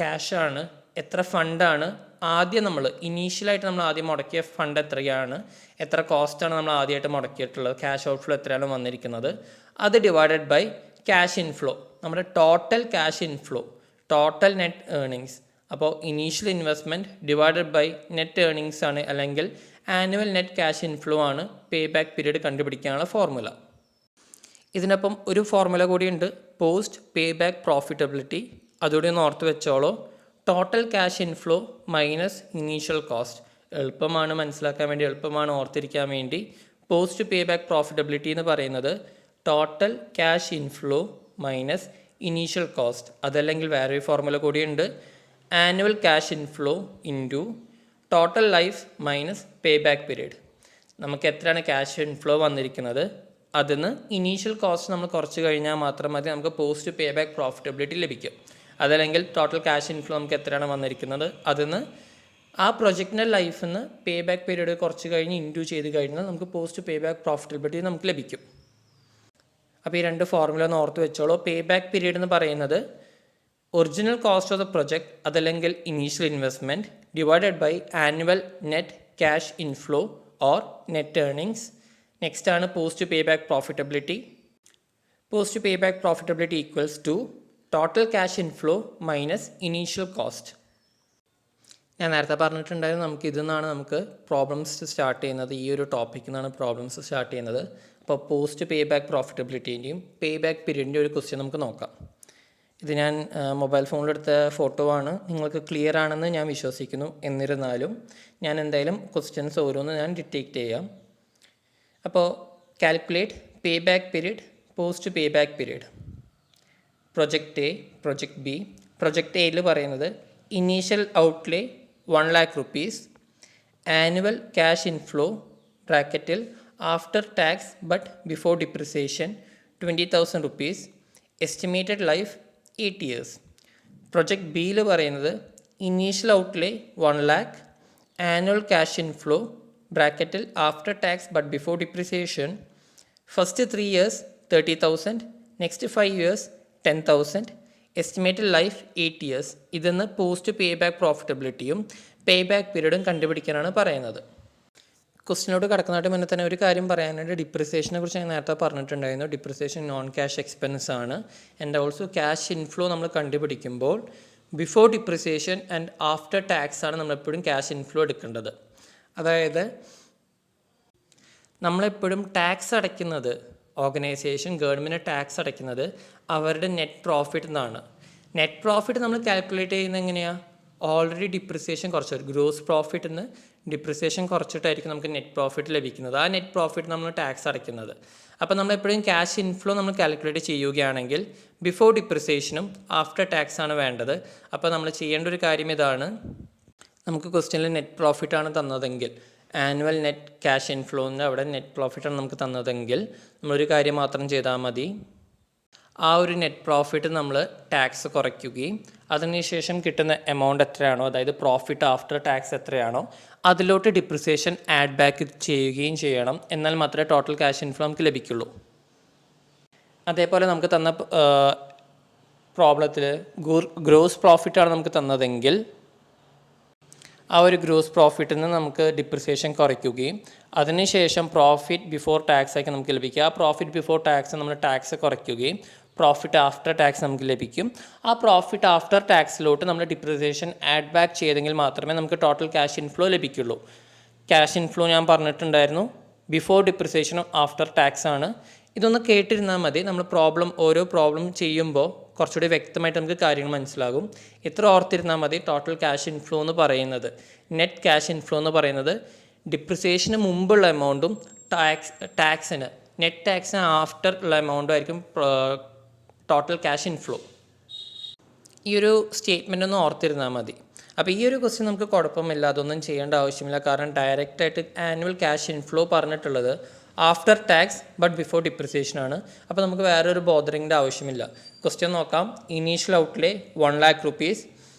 ക്യാഷാണ്, എത്ര ഫണ്ടാണ് ആദ്യം നമ്മൾ ഇനീഷ്യലായിട്ട് നമ്മൾ ആദ്യം മുടക്കിയ ഫണ്ട് എത്രയാണ്, എത്ര കോസ്റ്റാണ് നമ്മൾ ആദ്യമായിട്ട് മുടക്കിയിട്ടുള്ളത്, ക്യാഷ് ഔട്ട്ഫ്ലോ എത്രയാണ് വന്നിരിക്കുന്നത്, അത് ഡിവൈഡഡ് ബൈ ക്യാഷ് ഇൻഫ്ലോ, നമ്മുടെ total cash inflow, total net earnings. അപ്പോൾ initial investment divided by net earnings ആണ്, അല്ലെങ്കിൽ ആനുവൽ നെറ്റ് ക്യാഷ് ഇൻഫ്ലോ ആണ് പേ ബാക്ക് പീരീഡ് കണ്ടുപിടിക്കാനുള്ള ഫോർമുല. ഇതിനൊപ്പം ഒരു ഫോർമുല കൂടിയുണ്ട്, പോസ്റ്റ് പേ ബാക്ക് പ്രോഫിറ്റബിലിറ്റി. അതുകൂടി ഒന്ന് ഓർത്ത് വെച്ചോളൂ. Total cash inflow minus initial cost. എളുപ്പമാണ് മനസ്സിലാക്കാൻ വേണ്ടി, എളുപ്പമാണ് ഓർത്തിരിക്കാൻ വേണ്ടി. പോസ്റ്റ് പേ ബാക്ക് പ്രോഫിറ്റബിലിറ്റി എന്ന് പറയുന്നത് total cash inflow minus initial cost, അതല്ലെങ്കിൽ വേറൊരു ഫോർമുല കൂടിയുണ്ട്, annual cash inflow into total life minus പേ ബാക്ക് പീരീഡ്. നമുക്ക് എത്രയാണ് ക്യാഷ് ഇൻഫ്ലോ വന്നിരിക്കുന്നത്, അതിന് ഇനീഷ്യൽ കോസ്റ്റ് നമ്മൾ കുറച്ച് കഴിഞ്ഞാൽ മാത്രം മതി നമുക്ക് പോസ്റ്റ് പേ ബാക്ക് പ്രോഫിറ്റബിലിറ്റി ലഭിക്കും. അതല്ലെങ്കിൽ ടോട്ടൽ ക്യാഷ് ഇൻഫ്ലോ നമുക്ക് എത്രയാണ് വന്നിരിക്കുന്നത് അതിന് ആ പ്രൊജക്റ്റിൻ്റെ ലൈഫിൽ നിന്ന് പേ ബാക്ക് പീരീഡ് കുറച്ച് കഴിഞ്ഞ് ഇൻറ്റു ചെയ്ത് കഴിഞ്ഞാൽ നമുക്ക് പോസ്റ്റ് പേ ബാക്ക് പ്രോഫിറ്റബിലിറ്റി നമുക്ക് ലഭിക്കും. അപ്പോൾ ഈ രണ്ട് ഫോർമുല ഒന്ന് ഓർത്ത് വെച്ചോളൂ. പേ ബാക്ക് പീരീഡ് എന്ന് പറയുന്നത് original cost of the project അതല്ലെങ്കിൽ initial investment divided by annual net cash inflow or net earnings. Next ആണ് post pay back profitability. Post pay back profitability equals to total cash inflow minus initial cost. ഞാൻ നേരത്തെ പറഞ്ഞിട്ടുണ്ടായിരുന്നു നമുക്ക് ഇതിൽ നിന്നാണ് നമുക്ക് problems start ചെയ്യുന്നത്. ഈ ഒരു ടോപ്പിക്കിൽ നിന്നാണ് പ്രോബ്ലംസ് സ്റ്റാർട്ട് ചെയ്യുന്നത്. അപ്പോൾ പോസ്റ്റ് പേ ബാക്ക് പ്രോഫിറ്റബിലിറ്റീൻ്റെയും പേ ബാക്ക് പീരീഡിൻ്റെ ഒരു ക്വസ്റ്റ്യൻ നമുക്ക് നോക്കാം. ഇത് ഞാൻ മൊബൈൽ ഫോണിലെടുത്ത ഫോട്ടോ ആണ്. നിങ്ങൾക്ക് ക്ലിയർ ആണെന്ന് ഞാൻ വിശ്വസിക്കുന്നു. എന്നിരുന്നാലും ഞാൻ എന്തായാലും ക്വസ്റ്റ്യൻസ് ഓരോന്ന് ഞാൻ ഡിറ്റക്റ്റ് ചെയ്യാം. അപ്പോൾ calculate pay back period, post pay back period. Project A, project B. Project എയിൽ പറയുന്നത് initial outlay 1 lakh rupees, annual cash inflow ബ്രാക്കറ്റിൽ after tax but before depreciation 20,000 rupees, estimated life 8 years. Project ബിയിൽ പറയുന്നത് initial outlay 1 lakh, annual cash inflow ബ്രാക്കറ്റിൽ after tax but before depreciation first 3 years 30,000, next 5 years 10,000, estimated life 8 years. ഇതെന്ന് post pay back പ്രോഫിറ്റബിലിറ്റിയും pay back പീരീഡും കണ്ടുപിടിക്കാനാണ് പറയുന്നത്. ക്വസ്റ്റിനോട് കിടക്കുന്നതായിട്ട് മുന്നേ തന്നെ ഒരു കാര്യം പറയാനായിട്ട് ഡിപ്രിസിയേഷനെ കുറിച്ച് ഞാൻ നേരത്തെ പറഞ്ഞിട്ടുണ്ടായിരുന്നു. ഡിപ്രിസിയേഷൻ നോൺ ക്യാഷ് എക്സ്പെൻസ് ആണ്. ആൻഡ് ഓൾസോ ക്യാഷ് ഇൻഫ്ലോ നമ്മൾ കണ്ടുപിടിക്കുമ്പോൾ before depreciation and after tax ആണ് നമ്മളെപ്പോഴും ക്യാഷ് ഇൻഫ്ലോ എടുക്കേണ്ടത്. അതായത് നമ്മളെപ്പോഴും ടാക്സ് അടയ്ക്കുന്നത് ഓർഗനൈസേഷൻ ഗവൺമെൻറ് ടാക്സ് അടയ്ക്കുന്നത് അവരുടെ നെറ്റ് പ്രോഫിറ്റ് നിന്നാണ്. നെറ്റ് പ്രോഫിറ്റ് നമ്മൾ കാൽക്കുലേറ്റ് ചെയ്യുന്നത് എങ്ങനെയാണ്? ഓൾറെഡി ഡിപ്രിസിയേഷൻ കുറച്ച് ഗ്രോസ് പ്രോഫിറ്റിൽ നിന്ന് ഡിപ്രിസിയേഷൻ കുറച്ചിട്ടായിരിക്കും നമുക്ക് നെറ്റ് പ്രോഫിറ്റ് ലഭിക്കുന്നത്. ആ നെറ്റ് പ്രോഫിറ്റ് നമ്മൾ ടാക്സ് അടയ്ക്കുന്നത്. അപ്പോൾ നമ്മൾ എപ്പോഴും ക്യാഷ് ഇൻഫ്ലോ നമ്മൾ കാൽക്കുലേറ്റ് ചെയ്യുകയാണെങ്കിൽ ബിഫോർ ഡിപ്രിസിയേഷനും ആഫ്റ്റർ ടാക്സ് ആണ് വേണ്ടത്. അപ്പോൾ നമ്മൾ ചെയ്യേണ്ട ഒരു കാര്യം ഇതാണ്. നമുക്ക് ക്വസ്റ്റ്യനിൽ നെറ്റ് പ്രോഫിറ്റാണ് തന്നതെങ്കിൽ ആനുവൽ നെറ്റ് ക്യാഷ് ഇൻഫ്ലോന്ന് അവിടെ നെറ്റ് പ്രോഫിറ്റാണ് നമുക്ക് തന്നതെങ്കിൽ നമ്മളൊരു കാര്യം മാത്രം ചെയ്താൽ മതി. ആ ഒരു നെറ്റ് പ്രോഫിറ്റ് നമ്മൾ ടാക്സ് കുറയ്ക്കുകയും അതിനുശേഷം കിട്ടുന്ന എമൗണ്ട് എത്രയാണോ, അതായത് പ്രോഫിറ്റ് ആഫ്റ്റർ ടാക്സ് എത്രയാണോ അതിലോട്ട് ഡിപ്രിസിയേഷൻ ആഡ് ബാക്ക് ചെയ്യുകയും ചെയ്യണം. എന്നാൽ മാത്രമേ ടോട്ടൽ ക്യാഷ് ഇൻഫ്ലോ നമുക്ക് ലഭിക്കുള്ളൂ. അതേപോലെ നമുക്ക് തന്ന പ്രോബ്ലത്തിൽ ഗ്രോസ് പ്രോഫിറ്റാണ് നമുക്ക് തന്നതെങ്കിൽ ആ ഒരു ഗ്രോസ് പ്രോഫിറ്റിൽ നിന്ന് നമുക്ക് ഡിപ്രിസിയേഷൻ കുറയ്ക്കുകയും അതിനുശേഷം പ്രോഫിറ്റ് ബിഫോർ ടാക്സ് ആയിരിക്കും നമുക്ക് ലഭിക്കുക. ആ പ്രോഫിറ്റ് ബിഫോർ ടാക്സ് നമ്മൾ ടാക്സ് കുറയ്ക്കുകയും പ്രോഫിറ്റ് ആഫ്റ്റർ ടാക്സ് നമുക്ക് ലഭിക്കും. ആ പ്രോഫിറ്റ് ആഫ്റ്റർ ടാക്സിലോട്ട് നമ്മൾ ഡിപ്രിസിയേഷൻ ആഡ് ബാക്ക് ചെയ്തെങ്കിൽ മാത്രമേ നമുക്ക് ടോട്ടൽ ക്യാഷ് ഇൻഫ്ലോ ലഭിക്കുള്ളൂ. ക്യാഷ് ഇൻഫ്ലോ ഞാൻ പറഞ്ഞിട്ടുണ്ടായിരുന്നു ബിഫോർ ഡിപ്രിസിയേഷനും ആഫ്റ്റർ ടാക്സ് ആണ്. ഇതൊന്ന് കേട്ടിരുന്നാൽ മതി. നമ്മൾ ഓരോ പ്രോബ്ലം ചെയ്യുമ്പോൾ കുറച്ചുകൂടി വ്യക്തമായിട്ട് നമുക്ക് കാര്യങ്ങൾ മനസ്സിലാകും. ഇത്ര ഓർത്തിരുന്നാൽ മതി. ടോട്ടൽ ക്യാഷ് ഇൻഫ്ലോ എന്ന് പറയുന്നത്, നെറ്റ് ക്യാഷ് ഇൻഫ്ലോ എന്ന് പറയുന്നത് ഡിപ്രിസിയേഷന് മുമ്പുള്ള എമൗണ്ടും ടാക്സിന് നെറ്റ് ടാക്സിന് ആഫ്റ്റർ ഉള്ള എമൗണ്ടും ആയിരിക്കും ടോട്ടൽ ക്യാഷ് ഇൻഫ്ലോ. ഈ ഒരു സ്റ്റേറ്റ്മെൻ്റ് ഒന്ന് ഓർത്തിരുന്നാൽ മതി. അപ്പോൾ ഈ ഒരു ക്വസ്റ്റ്യൻ നമുക്ക് കുഴപ്പമില്ല, അതൊന്നും ചെയ്യേണ്ട ആവശ്യമില്ല. കാരണം ഡയറക്റ്റായിട്ട് ആനുവൽ ക്യാഷ് ഇൻഫ്ലോ പറഞ്ഞിട്ടുള്ളത് after tax but before depreciation ആണ്. അപ്പോൾ നമുക്ക് വേറെ ഒരു ബോദറിങ്ങിൻ്റെ ആവശ്യമില്ല. ക്വസ്റ്റ്യൻ നോക്കാം. Initial outlay 1 lakh rupees,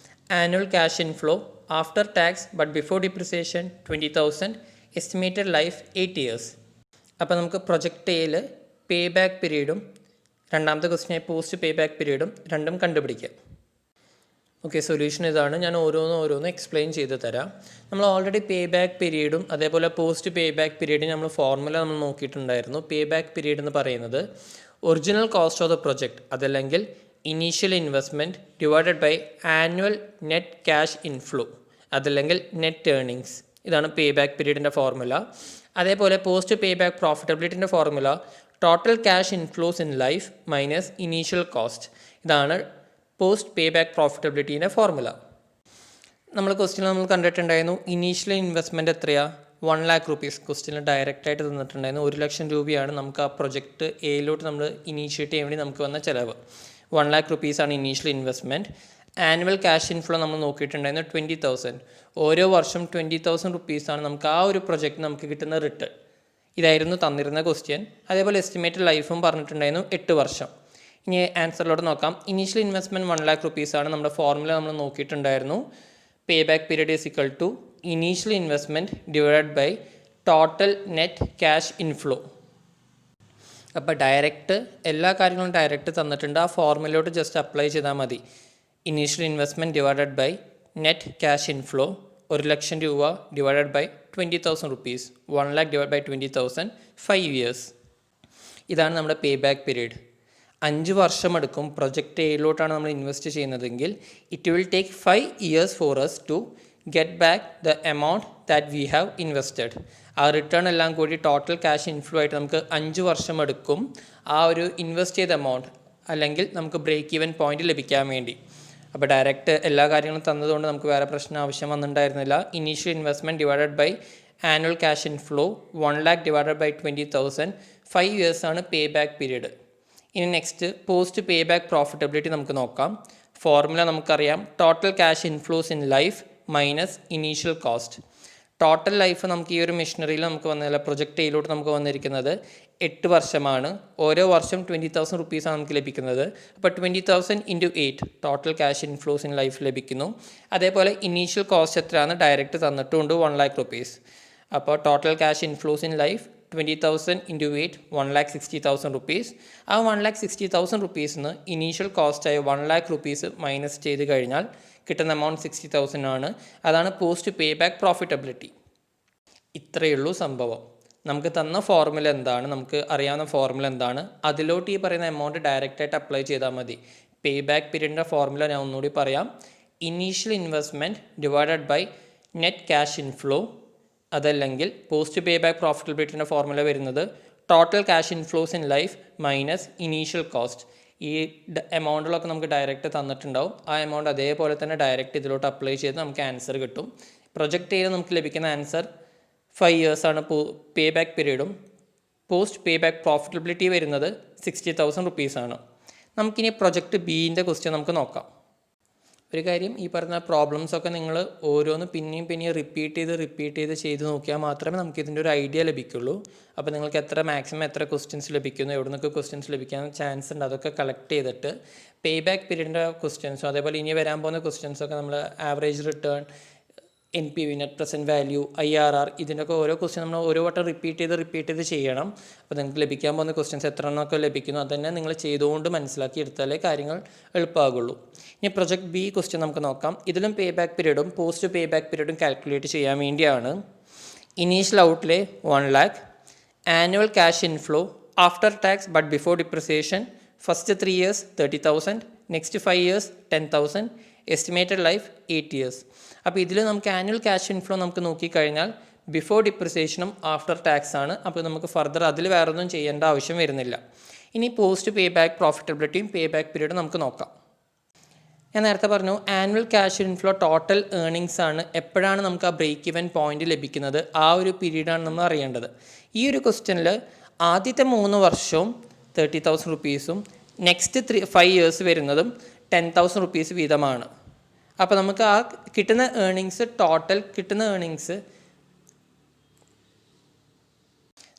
annual cash inflow after tax but before depreciation 20,000, estimated life 8 years. അപ്പോൾ നമുക്ക് പ്രൊജക്റ്റ് എയിൽ പേ ബാക്ക് പീരീഡും രണ്ടാമത്തെ ക്വസ്റ്റ്യനായി പോസ്റ്റ് പേ ബാക്ക് പീരീഡും രണ്ടും കണ്ടുപിടിക്കാം. ഓക്കെ, സൊല്യൂഷൻ ഇതാണ്. ഞാൻ ഓരോന്ന് എക്സ്പ്ലെയിൻ ചെയ്ത് തരാം. നമ്മൾ ഓൾറെഡി പേ ബാക്ക് പീരീഡും അതേപോലെ പോസ്റ്റ് പേ ബാക്ക് പീരീഡും നമ്മൾ ഫോർമുല നമ്മൾ നോക്കിയിട്ടുണ്ടായിരുന്നു. പേ ബാക്ക് പീരീഡ് എന്ന് പറയുന്നത് original cost of the project അതല്ലെങ്കിൽ initial investment divided by annual net cash inflow അതല്ലെങ്കിൽ നെറ്റ് ഏർണിങ്സ്. ഇതാണ് പേ ബാക്ക് പീരീഡിൻ്റെ ഫോർമുല. അതേപോലെ പോസ്റ്റ് പേ ബാക്ക് പ്രോഫിറ്റബിലിറ്റിൻ്റെ formula total cash inflows in life minus initial cost. ഇതാണ് post pay back പ്രോഫിറ്റബിലിറ്റീൻ്റെ formula. നമ്മൾ ക്വസ്റ്റ്യനിൽ കണ്ടിട്ടുണ്ടായിരുന്നു ഇനീഷ്യൽ ഇൻവെസ്റ്റ്മെൻറ്റ് എത്രയാണ്? 1 lakh rupees. ക്വസ്റ്റ്യനിൽ ഡയറക്റ്റായിട്ട് തന്നിട്ടുണ്ടായിരുന്നു 1 ലക്ഷം രൂപയാണ് നമുക്ക് ആ പ്രൊജക്റ്റ് എയിലോട്ട് നമ്മൾ ഇനീഷ്യേറ്റ് ചെയ്യാൻ വേണ്ടി നമുക്ക് വന്ന ചിലവ്. 1 lakh rupees ആണ് initial investment. Annual cash inflow നമ്മൾ നോക്കിയിട്ടുണ്ടായിരുന്നു 20,000. ഓരോ വർഷം 20,000 rupees ആണ് നമുക്ക് ആ ഒരു പ്രൊജക്റ്റ് നമുക്ക് കിട്ടുന്ന റിട്ടേൺ. ഇതായിരുന്നു തന്നിരുന്ന ക്വസ്റ്റ്യൻ. അതേപോലെ എസ്റ്റിമേറ്റഡ് ലൈഫും പറഞ്ഞിട്ടുണ്ടായിരുന്നു 8 വർഷം. ഇനി ആൻസറിലോട്ട് നോക്കാം. ഇനീഷ്യൽ ഇൻവെസ്റ്റ്മെൻറ്റ് 1 lakh rupees ആണ്. നമ്മുടെ ഫോർമുല നമ്മൾ നോക്കിയിട്ടുണ്ടായിരുന്നു. Pay back period is equal to initial investment divided by total net cash inflow. അപ്പോൾ ഡയറക്റ്റ് എല്ലാ കാര്യങ്ങളും ഡയറക്റ്റ് തന്നിട്ടുണ്ട്. ആ ഫോർമുലയോട്ട് ജസ്റ്റ് അപ്ലൈ ചെയ്താൽ മതി. Initial investment divided by net cash inflow 1,00,000 രൂപ divided by 20,000 rupees. 1 lakh divide by 20,000 5 years. ഇതാണ് നമ്മുടെ പേ ബാക്ക് പീരീഡ്. 5 വർഷം എടുക്കും. പ്രൊജക്റ്റ് എയിലോട്ടാണ് നമ്മൾ ഇൻവെസ്റ്റ് ചെയ്യുന്നതെങ്കിൽ it will take 5 years for us to get back the amount that we have invested. ആ return എല്ലാം കൂടി ടോട്ടൽ ക്യാഷ് ഇൻഫ്ലോ ആയിട്ട് നമുക്ക് 5 വർഷം എടുക്കും ആ ഒരു ഇൻവെസ്റ്റ് ചെയ്ത എമൗണ്ട് അല്ലെങ്കിൽ നമുക്ക് ബ്രേക്ക് ഈവൻ പോയിന്റ് ലഭിക്കാൻ വേണ്ടി. അപ്പോൾ ഡയറക്റ്റ് എല്ലാ കാര്യങ്ങളും തന്നതുകൊണ്ട് നമുക്ക് വേറെ പ്രശ്നം ആവശ്യം വന്നിട്ടുണ്ടായിരുന്നില്ല. Initial investment divided by annual cash inflow 1 lakh divided by 20,000 5 years ആണ് പേ ബാക്ക് പീരീഡ്. ഇനി next post pay back profitability നമുക്ക് നോക്കാം. ഫോർമുല നമുക്കറിയാം. Total cash inflows in life minus initial cost. Total life നമുക്ക് ഈ ഒരു മെഷീനറിയിൽ നമുക്ക് വന്നില്ല. പ്രൊജക്റ്റ് എയിലോട്ട് നമുക്ക് വന്നിരിക്കുന്നത് 8 വർഷമാണ്. ഓരോ വർഷം 20,000 rupees ആണ് നമുക്ക് ലഭിക്കുന്നത്. അപ്പോൾ 20,000 into 8 total cash inflows in life ലഭിക്കുന്നു. അതേപോലെ ഇനീഷ്യൽ കോസ്റ്റ് എത്രയാണ് ഡയറക്റ്റ് തന്നിട്ടുണ്ട് 1 lakh rupees. അപ്പോൾ total cash inflows in life 20,000 into 8 1,60,000 rupees. ആ 1,60,000 rupeesന്ന് ഇനീഷ്യൽ കോസ്റ്റായ 1 lakh rupees മൈനസ് ചെയ്ത് കഴിഞ്ഞാൽ കിട്ടുന്ന എമൗണ്ട് 60,000 ആണ്. അതാണ് പോസ്റ്റ് പേ ബാക്ക് പ്രോഫിറ്റബിലിറ്റി. ഇത്രയേ ഉള്ളൂ സംഭവം. നമുക്ക് തന്ന ഫോർമുല എന്താണ്, നമുക്ക് അറിയാവുന്ന ഫോർമുല എന്താണ്, അതിലോട്ട് ഈ പറയുന്ന എമൗണ്ട് ഡയറക്റ്റായിട്ട് അപ്ലൈ ചെയ്താൽ മതി. പേ ബാക്ക് പീരീഡിൻ്റെ ഫോർമുല ഞാൻ ഒന്നുകൂടി പറയാം. Initial investment divided by net cash inflow, അതല്ലെങ്കിൽ പോസ്റ്റ് പേ ബാക്ക് പ്രോഫിറ്റബിലിറ്റിൻ്റെ ഫോർമുല വരുന്നത് total cash inflows in life minus initial cost. ഈ എമൗണ്ടുകളൊക്കെ നമുക്ക് ഡയറക്റ്റ് തന്നിട്ടുണ്ടാവും. ആ എമൗണ്ട് അതേപോലെ തന്നെ ഡയറക്റ്റ് ഇതിലോട്ട് അപ്ലൈ ചെയ്ത് നമുക്ക് ആൻസർ കിട്ടും. പ്രൊജക്റ്റ് ചെയ്ത് നമുക്ക് ലഭിക്കുന്ന ആൻസർ 5 years ആണ് പേ ബാക്ക് പീരീഡും. പോസ്റ്റ് പേ ബാക്ക് പ്രോഫിറ്റബിലിറ്റി വരുന്നത് 60,000 rupees ആണ്. നമുക്കിനി പ്രൊജക്റ്റ് ബിൻ്റെ ക്വസ്റ്റ്യൻ നമുക്ക് നോക്കാം. ഒരു കാര്യം, ഈ പറഞ്ഞ പ്രോബ്ലംസൊക്കെ നിങ്ങൾ ഓരോന്ന് പിന്നെയും റിപ്പീറ്റ് ചെയ്ത് ചെയ്ത് നോക്കിയാൽ മാത്രമേ നമുക്ക് ഇതിൻ്റെ ഒരു ഐഡിയ ലഭിക്കുള്ളൂ. അപ്പോൾ നിങ്ങൾക്ക് മാക്സിമം എത്ര ക്വസ്റ്റ്യൻസ് ലഭിക്കുന്നു, എവിടെ നിന്നൊക്കെ ക്വസ്റ്റ്യൻസ് ലഭിക്കാൻ ചാൻസ് ഉണ്ട്, അതൊക്കെ കളക്ട് ചെയ്തിട്ട് പേ ബാക്ക് പീരീഡിൻ്റെ ക്വസ്റ്റ്യൻസും അതേപോലെ ഇനി വരാൻ പോകുന്ന ക്വസ്റ്റ്യൻസൊക്കെ നമ്മൾ average return, NPV net present value, IRR, ഇതിൻ്റെയൊക്കെ ഓരോ ക്വസ്റ്റ്യൻ നമ്മൾ ഓരോ വട്ടം റിപ്പീറ്റ് ചെയ്ത് ചെയ്യണം. അപ്പോൾ നിങ്ങൾക്ക് ലഭിക്കാൻ പോകുന്ന ക്വസ്റ്റ്യൻസ് എത്ര എണ്ണമൊക്കെ ലഭിക്കുന്നു അത് തന്നെ നിങ്ങൾ ചെയ്തുകൊണ്ട് മനസ്സിലാക്കി എടുത്താലേ കാര്യങ്ങൾ എളുപ്പമാകുള്ളൂ. ഇനി പ്രൊജക്റ്റ് ബി ക്വസ്റ്റ്യൻ നമുക്ക് നോക്കാം. ഇതിലും പേ ബാക്ക് പീരീഡും പോസ്റ്റ് പേ ബാക്ക് പീരീഡും കാൽക്കുലേറ്റ് ചെയ്യാൻ വേണ്ടിയാണ്. Initial outlay 1 lakh, annual cash inflow after tax but before depreciation, first 3 years 30,000, next 5 years 10,000, estimated life 8 years. അപ്പോൾ ഇതിൽ നമുക്ക് ആനുവൽ ക്യാഷ് ഇൻഫ്ലോ നമുക്ക് നോക്കിക്കഴിഞ്ഞാൽ ബിഫോർ ഡിപ്രിസിയേഷനും ആഫ്റ്റർ ടാക്സ് ആണ്. അപ്പോൾ നമുക്ക് ഫർദർ അതിൽ വേറെ ഒന്നും ചെയ്യേണ്ട ആവശ്യം വരുന്നില്ല. ഇനി പോസ്റ്റ് പേ ബാക്ക് പ്രോഫിറ്റബിലിറ്റിയും പേ ബാക്ക് പീരീഡും നമുക്ക് നോക്കാം. ഞാൻ നേരത്തെ പറഞ്ഞു annual cash inflow total earnings ആണ്. എപ്പോഴാണ് നമുക്ക് ആ ബ്രേക്ക് ഇവൻ പോയിന്റ് ലഭിക്കുന്നത്, ആ ഒരു പീരീഡാണ് നമ്മൾ അറിയേണ്ടത്. ഈ ഒരു ക്വസ്റ്റ്യനിൽ ആദ്യത്തെ 3 വർഷവും 30,000 rupeesഉം നെക്സ്റ്റ് 5 years വരുന്നതും 10,000 rupees വീതമാണ്. അപ്പോൾ നമുക്ക് ആ കിട്ടുന്ന ഏർണിങ്സ്, ടോട്ടൽ കിട്ടുന്ന ഏർണിങ്സ്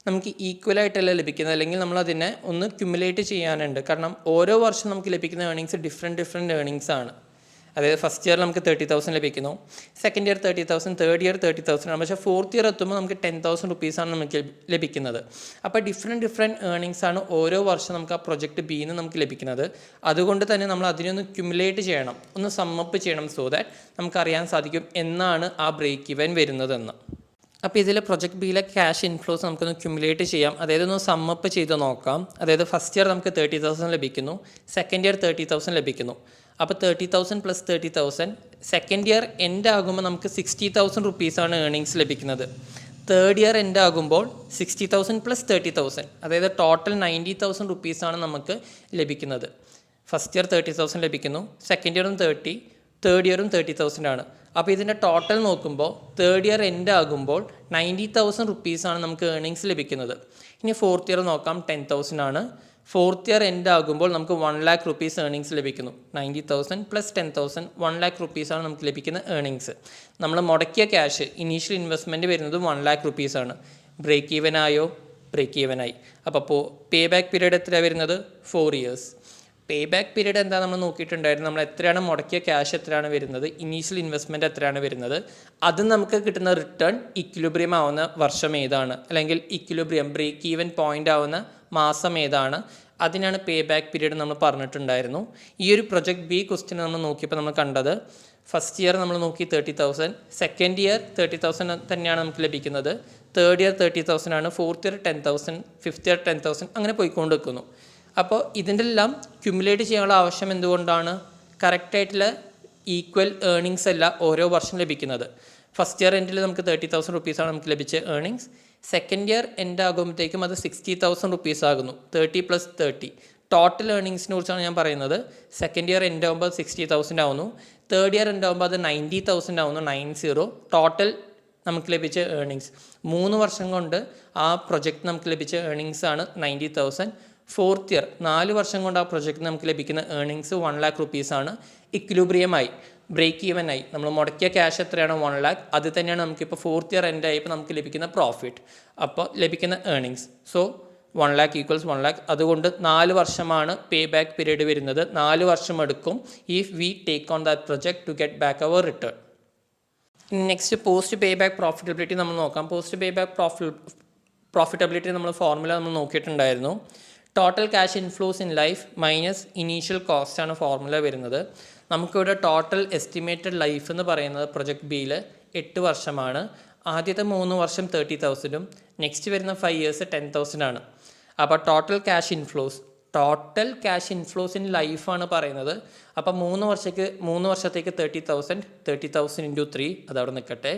നമുക്ക് ഈക്വലായിട്ടല്ല ലഭിക്കുന്നത്, അല്ലെങ്കിൽ നമ്മളതിനെ ഒന്ന് ക്യുമുലേറ്റ് ചെയ്യാനുണ്ട്. കാരണം ഓരോ വർഷം നമുക്ക് ലഭിക്കുന്ന ഏർണിങ്സ് ഡിഫറെൻറ്റ് ഏർണിങ്സ് ആണ്. അതായത് ഫസ്റ്റ് ഇയർ നമുക്ക് 30,000 ലഭിക്കുന്നു, സെക്കൻഡ് ഇയർ 30,000, തേർഡ് ഇയർ 30,000 ആണ്. പക്ഷേ ഫോർത്ത് ഇയർ എത്തുമ്പോൾ നമുക്ക് 10,000 rupees ആണ് നമുക്ക് ലഭിക്കുന്നത്. അപ്പോൾ ഡിഫറെൻറ്റ് ഏർണിങ്സ് ആണ് ഓരോ വർഷം നമുക്ക് ആ പ്രൊജക്റ്റ് ബിന്ന് നമുക്ക് ലഭിക്കുന്നത്. അതുകൊണ്ട് തന്നെ നമ്മൾ അതിനൊന്ന് ക്യുമുലേറ്റ് ചെയ്യണം, ഒന്ന് സമ്മപ്പ് ചെയ്യണം, സോ ദാറ്റ് നമുക്കറിയാൻ സാധിക്കും എന്നാണ് ആ ബ്രേക്ക് ഇവൻ വരുന്നതെന്ന്. അപ്പോൾ ഇതിൽ പ്രൊജക്റ്റ് ബിയിലെ ക്യാഷ് ഇൻഫ്ലോസ് നമുക്കൊന്ന് ക്യുമുലേറ്റ് ചെയ്യാം, അതായത് ഒന്ന് സമ്മപ്പ് ചെയ്ത് നോക്കാം. അതായത് ഫസ്റ്റ് ഇയർ നമുക്ക് 30,000 ലഭിക്കുന്നു, സെക്കൻഡ് ഇയർ 30,000 ലഭിക്കുന്നു. അപ്പോൾ 30,000 + 30,000, സെക്കൻഡ് ഇയർ എൻഡ് ആകുമ്പോൾ നമുക്ക് 60,000 rupees ആണ് ഏർണിങ്സ് ലഭിക്കുന്നത്. തേർഡ് ഇയർ എൻഡ് ആകുമ്പോൾ 60,000 + 30,000, അതായത് ടോട്ടൽ 90,000 rupees ആണ് നമുക്ക് ലഭിക്കുന്നത്. ഫസ്റ്റ് ഇയർ 30,000 ലഭിക്കുന്നു, സെക്കൻഡ് ഇയറും 30, തേർഡ് ഇയറും 30,000 ആണ്. അപ്പോൾ ഇതിൻ്റെ ടോട്ടൽ നോക്കുമ്പോൾ തേർഡ് ഇയർ എൻഡ് ആകുമ്പോൾ 90,000 rupees ആണ് നമുക്ക് ഏർണിങ്സ് ലഭിക്കുന്നത്. ഇനി ഫോർത്ത് ഇയർ നോക്കാം, 10,000 ആണ്. ഫോർത്ത് ഇയർ എൻഡ് ആകുമ്പോൾ നമുക്ക് 1 lakh rupees ഏർണിങ്സ് ലഭിക്കുന്നു. 90,000 + 10,000, 1 lakh rupees ആണ് നമുക്ക് ലഭിക്കുന്ന ഏർണിങ്സ്. നമ്മൾ മുടക്കിയ ക്യാഷ്, ഇനീഷ്യൽ ഇൻവെസ്റ്റ്മെൻറ്റ് വരുന്നത് 1 lakh rupees ആണ്. ബ്രേക്ക് ഈവൻ ആയോ, ബ്രേക്ക് ഈവനായി. അപ്പോൾ പേ ബാക്ക് പീരീഡ് എത്രയാണ് വരുന്നത്? 4 years. പേ ബാക്ക് പീരീഡ് എന്താ നമ്മൾ നോക്കിയിട്ടുണ്ടായിരുന്നു. നമ്മൾ എത്രയാണ് മുടക്കിയ ക്യാഷ് എത്രയാണ് വരുന്നത്, ഇനീഷ്യൽ ഇൻവെസ്റ്റ്മെൻറ്റ് എത്രയാണ് വരുന്നത്, അത് നമുക്ക് കിട്ടുന്ന റിട്ടേൺ ഇക്വിലിബ്രിയം ആവുന്ന വർഷം ഏതാണ്, അല്ലെങ്കിൽ ഇക്വിലിബ്രിയം ബ്രേക്ക് ഈവൻ പോയിൻ്റ് ആവുന്ന മാസം ഏതാണ്, അതിനാണ് പേ ബാക്ക് പീരീഡ് നമ്മൾ പറഞ്ഞിട്ടുണ്ടായിരുന്നു. ഈ ഒരു പ്രൊജക്ട് ബി ക്വസ്റ്റ്യൻ നമ്മൾ നോക്കിയപ്പോൾ നമ്മൾ കണ്ടത് ഫസ്റ്റ് ഇയർ നമ്മൾ നോക്കി 30,000, സെക്കൻഡ് ഇയർ 30,000 തന്നെയാണ് നമുക്ക് ലഭിക്കുന്നത്, തേർഡ് ഇയർ 30,000 ആണ്, ഫോർത്ത് ഇയർ 10,000, ഫിഫ്ത്ത് ഇയർ 10,000 അങ്ങനെ പോയിക്കൊണ്ട് വെക്കുന്നു. അപ്പോൾ ഇതിൻ്റെ എല്ലാം ക്യുമുലേറ്റ് ചെയ്യാനുള്ള ആവശ്യം എന്തുകൊണ്ടാണ്? കറക്റ്റായിട്ടുള്ള ഈക്വൽ ഏർണിങ്സ് അല്ല ഓരോ വർഷം ലഭിക്കുന്നത്. ഫസ്റ്റ് ഇയർ എൻഡിൽ നമുക്ക് 30,000 റുപ്പീസാണ് നമുക്ക് ലഭിച്ച ഏർണിങ്സ്. സെക്കൻഡ് ഇയർ എൻഡ് ആകുമ്പോഴത്തേക്കും അത് 60,000 റുപ്പീസ് ആകുന്നു. 30 + 30 ടോട്ടൽ ഏർണിങ്സിനെ കുറിച്ചാണ് ഞാൻ പറയുന്നത്. സെക്കൻഡ് ഇയർ എൻഡ് ആകുമ്പോൾ 60,000 ആവുന്നു, തേർഡ് ഇയർ എൻഡ് ആകുമ്പോൾ അത് 90,000 ആവുന്നു. 90 ടോട്ടൽ നമുക്ക് ലഭിച്ച ഏർണിങ്സ് 3 വർഷം കൊണ്ട് ആ പ്രൊജക്റ്റ് നമുക്ക് ലഭിച്ച ഏർണിങ്സ് ആണ് 90,000. ഫോർത്ത് ഇയർ 4 വർഷം കൊണ്ട് ആ പ്രൊജക്റ്റ് നമുക്ക് ലഭിക്കുന്ന ഏർണിങ്സ് 1 lakh റുപ്പീസാണ്. ഇക്വിലിബ്രിയമായി ബ്രേക്ക് ഈവനായി നമ്മൾ മുടക്കിയ ക്യാഷ് എത്രയാണ്? 1 lakh. അത് തന്നെയാണ് നമുക്കിപ്പോൾ ഫോർത്ത് ഇയർ എൻഡ് ആയപ്പോൾ നമുക്ക് ലഭിക്കുന്ന പ്രോഫിറ്റ്, അപ്പോൾ ലഭിക്കുന്ന ഏർണിങ്സ്. So 1 lakh = 1 lakh. അതുകൊണ്ട് 4 വർഷമാണ് പേ ബാക്ക് പീരീഡ് വരുന്നത്. 4 വർഷം എടുക്കും if we take on that project to get back our return. Next post pay back profitability നമ്മൾ നോക്കാം. പോസ്റ്റ് പേ ബാക്ക് പ്രോഫിറ്റബിലിറ്റി നമ്മൾ ഫോർമുല നമ്മൾ നോക്കിയിട്ടുണ്ടായിരുന്നു. Total cash inflows in life minus initial cost ആണ് formula വരുന്നത്. നമുക്കിവിടെ ടോട്ടൽ എസ്റ്റിമേറ്റഡ് ലൈഫ് എന്ന് പറയുന്നത് പ്രൊജക്ട് ബിയിൽ 8 വർഷമാണ്. ആദ്യത്തെ 3 വർഷം 30,000ഉം നെക്സ്റ്റ് വരുന്ന 5 years 10,000 ആണ്. അപ്പോൾ ടോട്ടൽ ക്യാഷ് ഇൻഫ്ലോസ് ഇൻ ലൈഫാണ് പറയുന്നത്. അപ്പോൾ 3 വർഷത്തേക്ക് 30,000 × 3 അതവിടെ നിൽക്കട്ടെ.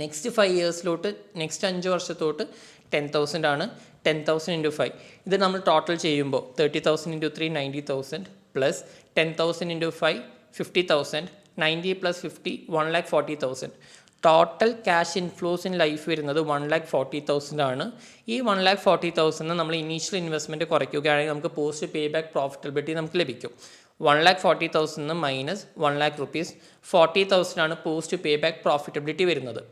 നെക്സ്റ്റ് 5 yearsലോട്ട് നെക്സ്റ്റ് 5 വർഷത്തോട്ട് 10,000 ആണ്. 10,000 × 5 ഇത് നമ്മൾ ടോട്ടൽ ചെയ്യുമ്പോൾ 30,000 × 3 90,000 plus 10,000 × 5 50,000, 90 + 50 1,40,000. Total cash inflows in life വരുന്നത് 1,40,000 ആണ്. ഈ 1,40,000 നമ്മൾ ഇനീഷ്യൽ ഇൻവെസ്റ്റ്മെൻറ്റ് കുറയ്ക്കുകയാണെങ്കിൽ നമുക്ക് പോസ്റ്റ് പേ ബാക്ക് പ്രോഫിറ്റബിലിറ്റി നമുക്ക് ലഭിക്കും. 1,40,000 മൈനസ് 1 lakh റുപ്പീസ് 40,000 ആണ് പോസ്റ്റ് പേ ബാക്ക് പ്രോഫിറ്റബിലിറ്റി വരുന്നത്.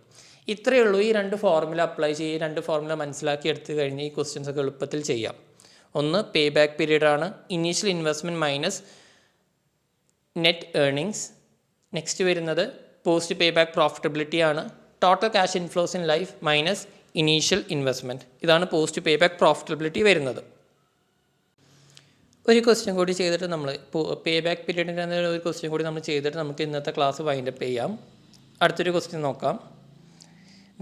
ഇത്രയേ ഉള്ളൂ. ഈ 2 ഫോർമുല അപ്ലൈ ചെയ്യുക, 2 ഫോർമുല മനസ്സിലാക്കി എടുത്തു കഴിഞ്ഞ് ഈ ക്വസ്റ്റ്യൻസ് ഒക്കെ എളുപ്പത്തിൽ ചെയ്യാം. ഒന്ന് പേ ബാക്ക് പീരീഡ് ആണ്, initial investment minus net earnings. Next വരുന്നത് പോസ്റ്റ് പേ ബാക്ക് പ്രോഫിറ്റബിലിറ്റി ആണ്. Total cash inflows in life minus initial investment. ഇതാണ് പോസ്റ്റ് പേ ബാക്ക് പ്രോഫിറ്റബിലിറ്റി വരുന്നത്. ഒരു ക്വസ്റ്റ്യൻ കൂടി ചെയ്തിട്ട് നമ്മൾ പേ ബാക്ക് പീരീഡിൻ്റെ ഒരു ക്വസ്റ്റ്യൻ കൂടി നമ്മൾ ചെയ്തിട്ട് നമുക്ക് ഇന്നത്തെ ക്ലാസ് വൈൻഡപ്പ് ചെയ്യാം. അടുത്തൊരു ക്വസ്റ്റ്യൻ നോക്കാം.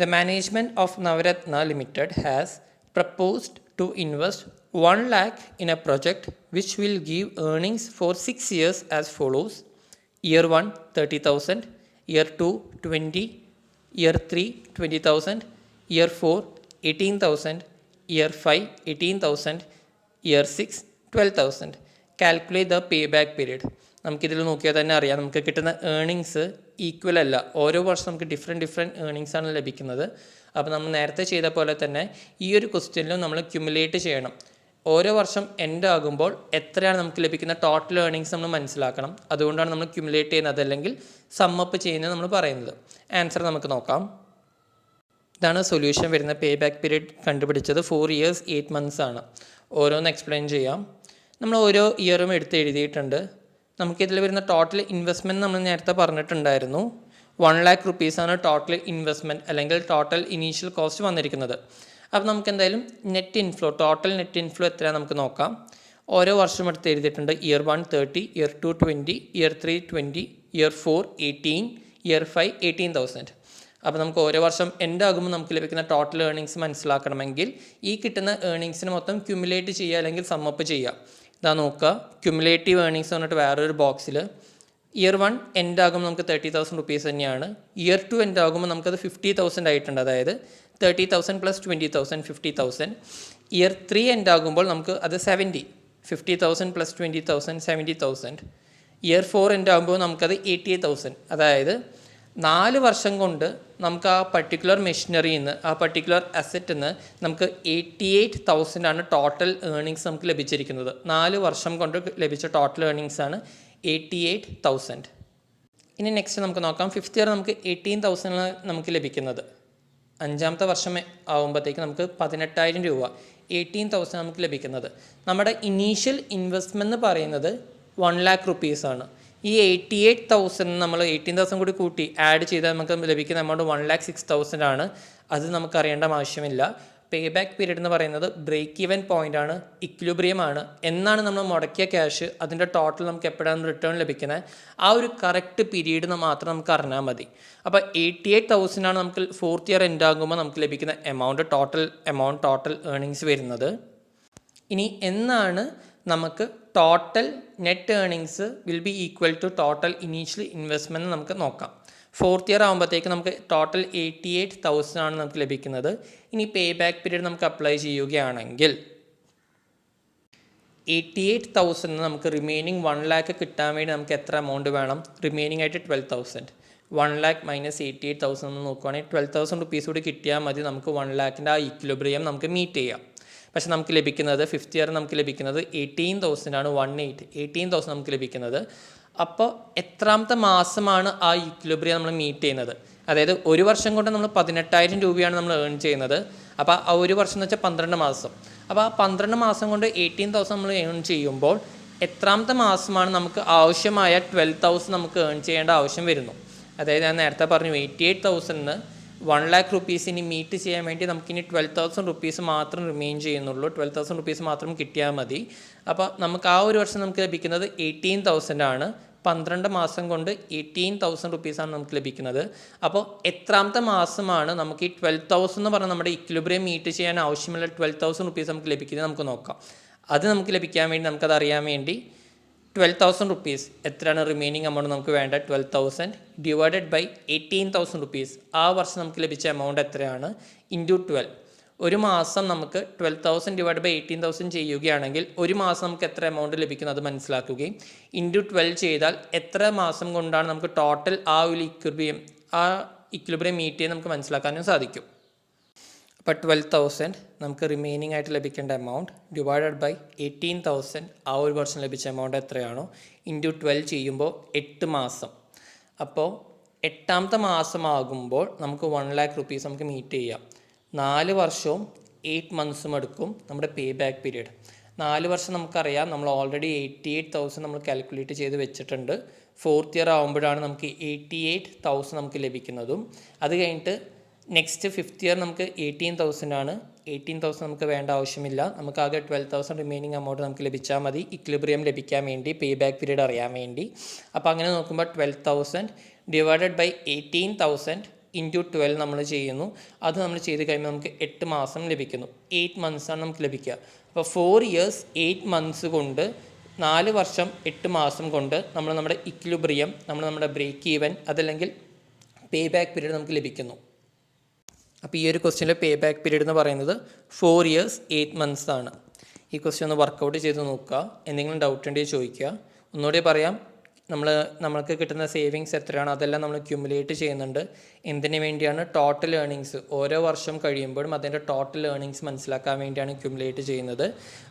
The management of Navaratna Limited has proposed to invest 1 lakh in a project which will give earnings for 6 years as follows. Year 1 30,000, Year 2 20, Year 3 20,000, Year 4 18,000, Year 5 18,000, Year 6 12,000. Calculate the payback period. നമുക്കിതിൽ നോക്കിയാൽ തന്നെ അറിയാം നമുക്ക് കിട്ടുന്ന earnings equal അല്ല. ഓരോ വർഷം നമുക്ക് ഡിഫറെൻറ്റ് ഏർണിങ്സ് ആണ് ലഭിക്കുന്നത്. അപ്പോൾ നമ്മൾ നേരത്തെ ചെയ്ത പോലെ തന്നെ ഈ ഒരു ക്വസ്റ്റ്യനിലും നമ്മൾ ക്യുമുലേറ്റ് ചെയ്യണം. ഓരോ വർഷം എൻഡ് ആകുമ്പോൾ എത്രയാണ് നമുക്ക് ലഭിക്കുന്ന ടോട്ടൽ ഏർണിങ്സ് നമ്മൾ മനസ്സിലാക്കണം. അതുകൊണ്ടാണ് നമ്മൾ ക്യുമുലേറ്റ് ചെയ്യുന്നത്, അല്ലെങ്കിൽ സമ്മപ്പ് ചെയ്യുന്നത് നമ്മൾ പറയുന്നത്. ആൻസർ നമുക്ക് നോക്കാം. ഇതാണ് സൊല്യൂഷൻ വരുന്ന. പേ ബാക്ക് പീരീഡ് കണ്ടുപിടിച്ചത് 4 years 8 months ആണ്. ഓരോന്ന് എക്സ്പ്ലെയിൻ ചെയ്യാം. നമ്മൾ ഓരോ ഇയറും എടുത്ത് എഴുതിയിട്ടുണ്ട്. നമുക്കിതിൽ വരുന്ന ടോട്ടൽ ഇൻവെസ്റ്റ്മെൻറ്റ് നമ്മൾ നേരത്തെ പറഞ്ഞിട്ടുണ്ടായിരുന്നു. 1 lakh റുപ്പീസാണ് ടോട്ടൽ ഇൻവെസ്റ്റ്മെൻറ്റ് അല്ലെങ്കിൽ ടോട്ടൽ ഇനീഷ്യൽ കോസ്റ്റ് വന്നിരിക്കുന്നത്. അപ്പോൾ നമുക്ക് എന്തായാലും ടോട്ടൽ നെറ്റ് ഇൻഫ്ലോ എത്രയാണ് നമുക്ക് നോക്കാം. ഓരോ വർഷം എടുത്ത് എഴുതിയിട്ടുണ്ട്. Year 1 30, Year 2 20, Year 3 20, Year 4 18, Year 5 18,000. അപ്പോൾ നമുക്ക് ഓരോ വർഷം എൻഡ് ആകുമ്പോൾ നമുക്ക് ലഭിക്കുന്ന ടോട്ടൽ ഏർണിങ്സ് മനസ്സിലാക്കണമെങ്കിൽ ഈ കിട്ടുന്ന ഏർണിങ്സിന് മൊത്തം ക്യുമുലേറ്റ് ചെയ്യുക അല്ലെങ്കിൽ സമ്മപ്പ് ചെയ്യുക. ഇതാ നോക്കുക, ക്യുമുലേറ്റീവ് ഏർണിങ്സ് പറഞ്ഞിട്ട് വേറൊരു ബോക്സിൽ Year 1 എൻഡ് ആകുമ്പോൾ നമുക്ക് 30,000 റുപ്പീസ് തന്നെയാണ്. Year 2 എൻഡ് ആകുമ്പോൾ നമുക്കത് 50,000 ആയിട്ടുണ്ട്. അതായത് 30,000 + 20,000 50,000. Year 3 എൻഡ് ആകുമ്പോൾ നമുക്ക് അത് 50,000 + 20,000 70,000. Year 4 എൻഡ് ആകുമ്പോൾ നമുക്കത് 88,000. അതായത് 4 വർഷം കൊണ്ട് നമുക്ക് ആ പർട്ടിക്കുലർ മെഷീനറിയിൽ നിന്ന് ആ പർട്ടിക്കുലർ അസറ്റിൽ നിന്ന് നമുക്ക് 88,000 ആണ് ടോട്ടൽ ഏർണിങ്സ് നമുക്ക് ലഭിച്ചിരിക്കുന്നത്. 4 വർഷം കൊണ്ട് ലഭിച്ച ടോട്ടൽ ഏർണിങ്സ് ആണ് 88,000. ഇനി നെക്സ്റ്റ് നമുക്ക് നോക്കാം. 5th ഇയർ നമുക്ക് 18,000 നമുക്ക് ലഭിക്കുന്നത്. അഞ്ചാമത്തെ വർഷം ആകുമ്പോഴത്തേക്ക് നമുക്ക് 18,000 രൂപ 18,000 നമുക്ക് ലഭിക്കുന്നത്. നമ്മുടെ ഇനീഷ്യൽ ഇൻവെസ്റ്റ്മെൻറ്റ് എന്ന് പറയുന്നത് 1,00,000 റുപ്പീസാണ്. ഈ 88,000 നമ്മൾ 18,000 കൂടി കൂട്ടി ആഡ് ചെയ്താൽ നമുക്ക് ലഭിക്കുന്ന എമൗണ്ട് 1,06,000 ആണ്. അത് നമുക്ക് അറിയേണ്ട ആവശ്യമില്ല. പേ ബാക്ക് പീരീഡ് എന്ന് പറയുന്നത് ബ്രേക്ക് ഈവൻ പോയിൻ്റ് ആണ്, ഇക്വിലിബ്രിയം ആണ്. എന്നാണ് നമ്മൾ മുടക്കിയ ക്യാഷ് അതിൻ്റെ ടോട്ടൽ നമുക്ക് എപ്പോഴാണ് റിട്ടേൺ ലഭിക്കുന്നത്, ആ ഒരു കറക്റ്റ് പീരീഡ് മാത്രം നമുക്ക് അറിഞ്ഞാൽ മതി. അപ്പോൾ 88,000 ആണ് നമുക്ക് 4th ഇയർ എൻഡ് ആകുമ്പോൾ നമുക്ക് ലഭിക്കുന്ന ടോട്ടൽ ഏർണിങ്സ് വരുന്നത്. ഇനി എന്നാണ് നമുക്ക് total net earnings will be equal to total initial investment നമുക്ക് നോക്കാം. 4th ഇയർ ആകുമ്പോഴത്തേക്ക് നമുക്ക് ടോട്ടൽ 88,000 ആണ് നമുക്ക് ലഭിക്കുന്നത്. ഇനി പേ ബാക്ക് പീരീഡ് നമുക്ക് അപ്ലൈ ചെയ്യുകയാണെങ്കിൽ 88,000 നമുക്ക് റിമൈനിങ് 1,00,000 കിട്ടാൻ വേണ്ടി നമുക്ക് എത്ര എമൗണ്ട് വേണം? റിമൈനിങ് ആയിട്ട് 12,000. 1,00,000 മൈനസ് 88,000 എന്ന് നോക്കുവാണെങ്കിൽ 12,000 റുപ്പീസ് കൂടി കിട്ടിയാൽ മതി നമുക്ക് 1,00,000 ആ ഇക്വിലിബ്രിയം നമുക്ക് മീറ്റ് ചെയ്യാം. പക്ഷേ നമുക്ക് ലഭിക്കുന്നത് 5th ഇയർ നമുക്ക് ലഭിക്കുന്നത് 18,000 ആണ്. 18,000 നമുക്ക് ലഭിക്കുന്നത്. അപ്പോൾ എത്രാമത്തെ മാസമാണ് ആ ഇക്വിലിബ്രിയം നമ്മൾ മീറ്റ് ചെയ്യുന്നത്? അതായത് ഒരു വർഷം കൊണ്ട് നമ്മൾ 18,000 രൂപയാണ് നമ്മൾ ഏൺ ചെയ്യുന്നത്. അപ്പോൾ ആ ഒരു വർഷം എന്ന് വെച്ചാൽ 12 മാസം. അപ്പോൾ ആ 12 മാസം കൊണ്ട് 18,000 നമ്മൾ ഏൺ ചെയ്യുമ്പോൾ എത്രാമത്തെ മാസമാണ് നമുക്ക് ആവശ്യമായ 12,000 നമുക്ക് ഏൺ ചെയ്യേണ്ട ആവശ്യം വരുന്നു? അതായത് ഞാൻ നേരത്തെ പറഞ്ഞു 88,000 1,00,000 റുപ്പീസിന് മീറ്റ് ചെയ്യാൻ വേണ്ടി നമുക്കിനി 12,000 റുപ്പീസ് മാത്രം റിമെയിൻ ചെയ്യുന്നുള്ളൂ. 12,000 റുപ്പീസ് മാത്രം കിട്ടിയാൽ മതി. അപ്പോൾ നമുക്ക് ആ ഒരു വർഷം നമുക്ക് ലഭിക്കുന്നത് 18,000 ആണ്. 12 മാസം കൊണ്ട് 18,000 റുപ്പീസാണ് നമുക്ക് ലഭിക്കുന്നത്. അപ്പോൾ എത്രാമത്തെ മാസമാണ് നമുക്ക് ഈ 12,000 എന്ന് പറഞ്ഞാൽ നമ്മുടെ ഇക്വിലിബ്രിയം മീറ്റ് ചെയ്യാൻ ആവശ്യമുള്ള 12,000 റുപ്പീസ് നമുക്ക് ലഭിക്കുന്നത് നമുക്ക് നോക്കാം. അത് നമുക്ക് ലഭിക്കാൻ വേണ്ടി നമുക്കത് അറിയാൻ വേണ്ടി 12,000 റുപ്പീസ് എത്രയാണ് റിമൈനിങ് എമൗണ്ട് നമുക്ക് വേണ്ട? 12,000 ഡിവൈഡഡ് ബൈ 18,000 റുപ്പീസ്. ആ വർഷം നമുക്ക് ലഭിച്ച എമൗണ്ട് എത്രയാണ്? ഇൻറ്റു 12. ഒരു മാസം നമുക്ക് 12,000 ഡിവൈഡ് ബൈ 18,000 ചെയ്യുകയാണെങ്കിൽ ഒരു മാസം നമുക്ക് എത്ര എമൗണ്ട് ലഭിക്കുന്നത് അത് മനസ്സിലാക്കുകയും ഇൻറ്റു 12 ചെയ്താൽ എത്ര മാസം കൊണ്ടാണ് നമുക്ക് ടോട്ടൽ ആ ഒരു ഇക്വിലിബ്രിയം മീറ്റ് ചെയ്യാൻ നമുക്ക് മനസ്സിലാക്കാനും സാധിക്കും. അപ്പോൾ 12,000 നമുക്ക് റിമൈനിങ് ആയിട്ട് ലഭിക്കേണ്ട എമൗണ്ട് ഡിവൈഡഡ് ബൈ 18,000 ആ ഒരു വർഷം ലഭിച്ച എമൗണ്ട് എത്രയാണോ ഇൻറ്റു 12 ചെയ്യുമ്പോൾ 8 മാസം. അപ്പോൾ 8ാമത്തെ മാസമാകുമ്പോൾ നമുക്ക് 1,00,000 റുപ്പീസ് നമുക്ക് മീറ്റ് ചെയ്യാം. 4 വർഷവും 8 മന്ത്സും എടുക്കും നമ്മുടെ പേ ബാക്ക് പീരീഡ്. 4 വർഷം നമുക്കറിയാം, നമ്മൾ ഓൾറെഡി 88,000 നമ്മൾ കാൽക്കുലേറ്റ് ചെയ്ത് വെച്ചിട്ടുണ്ട്. 4th ഇയർ ആകുമ്പോഴാണ് നമുക്ക് 88,000 നമുക്ക് ലഭിക്കുന്നതും. അത് കഴിഞ്ഞിട്ട് നെക്സ്റ്റ് 5th ഇയർ നമുക്ക് 18,000 ആണ്. 18,000 നമുക്ക് വേണ്ട ആവശ്യമില്ല. നമുക്കാകെ 12,000 റിമൈനിങ് എമൗണ്ട് നമുക്ക് ലഭിച്ചാൽ മതി ഇക്വിലിബ്രിയം ലഭിക്കാൻ വേണ്ടി, പേ ബാക്ക് പീരീഡ് അറിയാൻ വേണ്ടി. അപ്പോൾ അങ്ങനെ നോക്കുമ്പോൾ 12,000 ഡിവൈഡഡ് ബൈ 18,000 ഇൻറ്റു 12 നമ്മൾ ചെയ്യുന്നു. അത് നമ്മൾ ചെയ്ത് കഴിയുമ്പോൾ നമുക്ക് 8 മാസം ലഭിക്കുന്നു. 8 മന്ത്സാണ് നമുക്ക് ലഭിക്കുക. അപ്പോൾ 4 ഇയേഴ്സ് 8 മന്ത്സ് കൊണ്ട് 4 വർഷം 8 മാസം കൊണ്ട് നമ്മൾ നമ്മുടെ ഇക്വിലിബ്രിയം, നമ്മുടെ ബ്രേക്ക് ഈവൻ അതല്ലെങ്കിൽ പേ ബാക്ക് പീരീഡ് നമുക്ക് ലഭിക്കുന്നു. അപ്പോൾ ഈ ഒരു ക്വസ്റ്റ്യനിൽ പേ ബാക്ക് പീരീഡ് എന്ന് പറയുന്നത് 4 ഇയേഴ്സ് 8 മന്ത്സ് ആണ്. ഈ ക്വസ്റ്റ്യൻ ഒന്ന് വർക്കൗട്ട് ചെയ്ത് നോക്കുക. എന്തെങ്കിലും ഡൗട്ട് ഉണ്ടെങ്കിൽ ചോദിക്കുക. ഒന്നുകൂടി പറയാം, നമ്മൾക്ക് കിട്ടുന്ന സേവിങ്സ് എത്രയാണ് അതെല്ലാം നമ്മൾ ക്യുമുലേറ്റ് ചെയ്യുന്നുണ്ട്. എന്തിനു വേണ്ടിയാണ്? ടോട്ടൽ ഏർണിങ്സ് ഓരോ വർഷം കഴിയുമ്പോഴും അതിൻ്റെ ടോട്ടൽ ഏർണിങ്സ് മനസ്സിലാക്കാൻ വേണ്ടിയാണ് ക്യുമുലേറ്റ് ചെയ്യുന്നത്.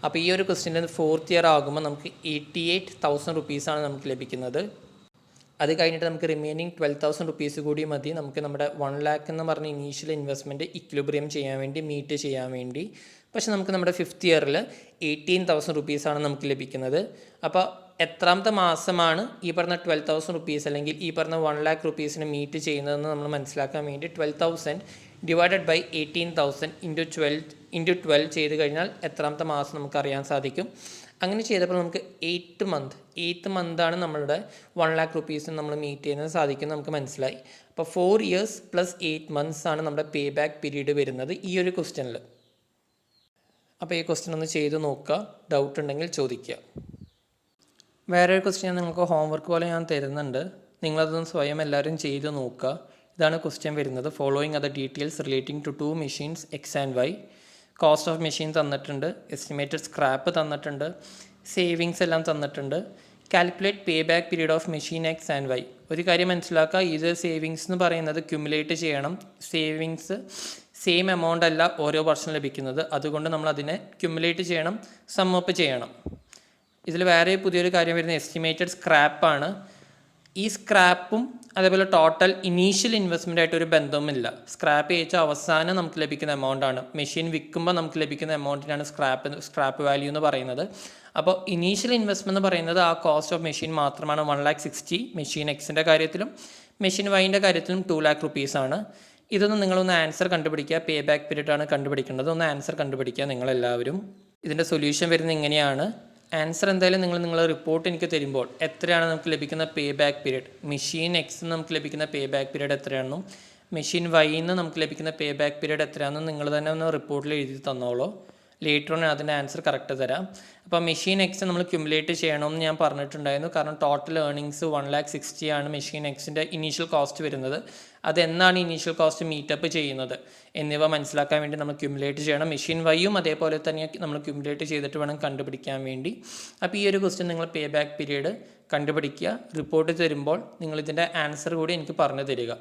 അപ്പോൾ ഈ ഒരു ക്വസ്റ്റ്യനിൽ 4th ഇയർ ആകുമ്പോൾ നമുക്ക് 88,000 റുപ്പീസാണ് നമുക്ക് ലഭിക്കുന്നത്. അത് കഴിഞ്ഞിട്ട് നമുക്ക് റിമൈനിങ് 12,000 റുപ്പീസ് കൂടി മതി നമുക്ക് നമ്മുടെ 1,00,000 എന്ന് പറഞ്ഞ ഇനീഷ്യൽ ഇൻവെസ്റ്റ്മെൻറ്റ് ഇക്വിലിബ്രിയം ചെയ്യാൻ വേണ്ടി, മീറ്റ് ചെയ്യാൻ വേണ്ടി. പക്ഷെ നമുക്ക് നമ്മുടെ 5th ഇയറിൽ 18,000 റുപ്പീസാണ് നമുക്ക് ലഭിക്കുന്നത്. അപ്പോൾ എത്രാമത്തെ മാസമാണ് ഈ പറഞ്ഞ 12,000 റുപ്പീസ് അല്ലെങ്കിൽ ഈ പറഞ്ഞ 1,00,000 റുപ്പീസിന് മീറ്റ് ചെയ്യുന്നതെന്ന് നമ്മൾ മനസ്സിലാക്കാൻ വേണ്ടി 12,000 ഡിവൈഡഡ് ബൈ 18,000 ഇൻറ്റു 12 ചെയ്ത് കഴിഞ്ഞാൽ എത്രാമത്തെ മാസം നമുക്ക് അറിയാൻ സാധിക്കും. അങ്ങനെ ചെയ്തപ്പോൾ നമുക്ക് 8th മന്താണ് നമ്മളുടെ 1,00,000 റുപ്പീസ് നമ്മൾ മീറ്റ് ചെയ്യുന്നത് സാധിക്കും നമുക്ക് മനസ്സിലായി. അപ്പോൾ 4 ഇയേഴ്സ് പ്ലസ് 8 മന്ത്സ് ആണ് നമ്മുടെ പേ ബാക്ക് പീരീഡ് വരുന്നത് ഈ ഒരു ക്വസ്റ്റ്യനിൽ. അപ്പോൾ ഈ ക്വസ്റ്റ്യൻ ഒന്ന് ചെയ്ത് നോക്കുക, ഡൗട്ട് ഉണ്ടെങ്കിൽ ചോദിക്കുക. വേറൊരു ക്വസ്റ്റ്യൻ നിങ്ങൾക്ക് ഹോംവർക്ക് പോലെ ഞാൻ തരുന്നുണ്ട്, നിങ്ങളതൊന്ന് സ്വയം എല്ലാവരും ചെയ്ത് നോക്കുക. ഇതാണ് ക്വസ്റ്റ്യൻ വരുന്നത്. Following other details relating to 2 machines X and Y. Cost of machine തന്നിട്ടുണ്ട്, എസ്റ്റിമേറ്റഡ് സ്ക്രാപ്പ് തന്നിട്ടുണ്ട്, സേവിങ്സ് എല്ലാം തന്നിട്ടുണ്ട്. Calculate pay back period of machine X and Y. ഒരു കാര്യം മനസ്സിലാക്കുക, ഇത് സേവിങ്സ് എന്ന് പറയുന്നത് ക്യുമുലേറ്റ് ചെയ്യണം. സേവിങ്സ് സെയിം എമൗണ്ട് അല്ല ഓരോ വർഷം ലഭിക്കുന്നത്, അതുകൊണ്ട് നമ്മൾ അതിനെ ക്യുമുലേറ്റ് ചെയ്യണം, സമ്മപ്പ് ചെയ്യണം. ഇതിൽ വേറെ പുതിയൊരു കാര്യം വരുന്നത് എസ്റ്റിമേറ്റഡ് സ്ക്രാപ്പാണ്. ഈ സ്ക്രാപ്പും അതേപോലെ ടോട്ടൽ ഇനീഷ്യൽ ഇൻവെസ്റ്റ്മെൻ്റ് ആയിട്ട് ഒരു ബന്ധവുമില്ല. സ്ക്രാപ്പ് ചെയ്യിച്ച അവസാനം നമുക്ക് ലഭിക്കുന്ന എമൗണ്ട് ആണ്. മെഷീൻ വിൽക്കുമ്പോൾ നമുക്ക് ലഭിക്കുന്ന എമൗണ്ടിനാണ് സ്ക്രാപ്പ് വാല്യൂ എന്ന് പറയുന്നത്. അപ്പോൾ ഇനീഷ്യൽ ഇൻവെസ്റ്റ്മെൻറ്റ് എന്ന് പറയുന്നത് ആ കോസ്റ്റ് ഓഫ് മെഷീൻ മാത്രമാണ്. 1,60,000 മെഷീൻ എക്സിൻ്റെ കാര്യത്തിലും മെഷീൻ വൈൻ്റെ കാര്യത്തിലും 2,00,000 റുപ്പീസാണ്. ഇതൊന്ന് നിങ്ങളൊന്ന് ആൻസർ കണ്ടുപിടിക്കുക. പേ ബാക്ക് പീരീഡ് ആണ് കണ്ടുപിടിക്കേണ്ടത്. ഒന്ന് ആൻസർ കണ്ടുപിടിക്കുക നിങ്ങളെല്ലാവരും. ഇതിൻ്റെ സൊല്യൂഷൻ വരുന്നത് ഇങ്ങനെയാണ്. ആൻസർ എന്തായാലും നിങ്ങളുടെ റിപ്പോർട്ട് എനിക്ക് തരുമ്പോൾ എത്രയാണ് നമുക്ക് ലഭിക്കുന്ന പേ ബാക്ക് പീരീഡ്, മെഷീൻ എക്സിൽ നിന്ന് നമുക്ക് ലഭിക്കുന്ന പേ ബാക്ക് പീരീഡ് എത്രയാണെന്നും മെഷീൻ വൈയിൽ നിന്ന് നമുക്ക് ലഭിക്കുന്ന പേ ബാക്ക് പീരീഡ് എത്രയാണെന്നും നിങ്ങൾ തന്നെ ഒന്ന് റിപ്പോർട്ടിൽ എഴുതി തന്നോളൂ. ലേറ്റർ ഓൺ അതിൻ്റെ ആൻസർ കറക്റ്റ് തരാം. അപ്പോൾ മെഷീൻ എക്സ് നമ്മൾ ക്യുമുലേറ്റ് ചെയ്യണമെന്ന് ഞാൻ പറഞ്ഞിട്ടുണ്ടായിരുന്നു. കാരണം ടോട്ടൽ ഏർണിങ്സ് 1,60,000 ആണ് മെഷീൻ എക്സിൻ്റെ ഇനീഷ്യൽ കോസ്റ്റ് വരുന്നത്. അതെന്നാണ് ഇനീഷ്യൽ കോസ്റ്റ് മീറ്റപ്പ് ചെയ്യുന്നത് എന്നിവ മനസ്സിലാക്കാൻ വേണ്ടി നമ്മൾ ക്യുമുലേറ്റ് ചെയ്യണം. മെഷീൻ വൈയും അതേപോലെ തന്നെ നമ്മൾ ക്യുമുലേറ്റ് ചെയ്തിട്ട് വേണം കണ്ടുപിടിക്കാൻ വേണ്ടി. അപ്പോൾ ഈ ഒരു ക്വസ്റ്റ്യൻ നിങ്ങൾ പേ ബാക്ക് പീരീഡ് കണ്ടുപിടിക്കുക. റിപ്പോർട്ട് തരുമ്പോൾ നിങ്ങളിതിൻ്റെ ആൻസർ കൂടി എനിക്ക് പറഞ്ഞു തരിക.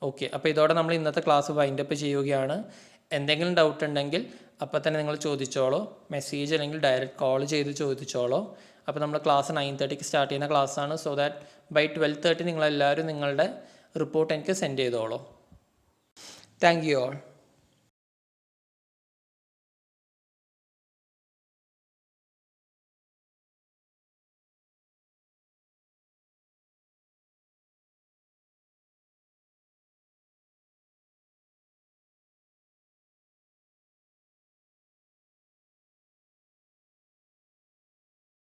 ഓക്കെ, അപ്പോൾ ഇതോടെ നമ്മൾ ഇന്നത്തെ ക്ലാസ് വൈൻഡപ്പ് ചെയ്യുകയാണ്. എന്തെങ്കിലും ഡൗട്ട് ഉണ്ടെങ്കിൽ അപ്പോൾ തന്നെ നിങ്ങൾ ചോദിച്ചോളൂ. മെസ്സേജ് അല്ലെങ്കിൽ ഡയറക്റ്റ് കോൾ ചെയ്ത് ചോദിച്ചോളൂ. അപ്പോൾ നമ്മൾ ക്ലാസ് 9:30 സ്റ്റാർട്ട് ചെയ്യുന്ന ക്ലാസ്സാണ്. സോ ദാറ്റ് ബൈ 12:30 നിങ്ങളെല്ലാവരും നിങ്ങളുടെ റിപ്പോർട്ട് എനിക്ക് സെൻഡ് ചെയ്തോളൂ. Thank you all.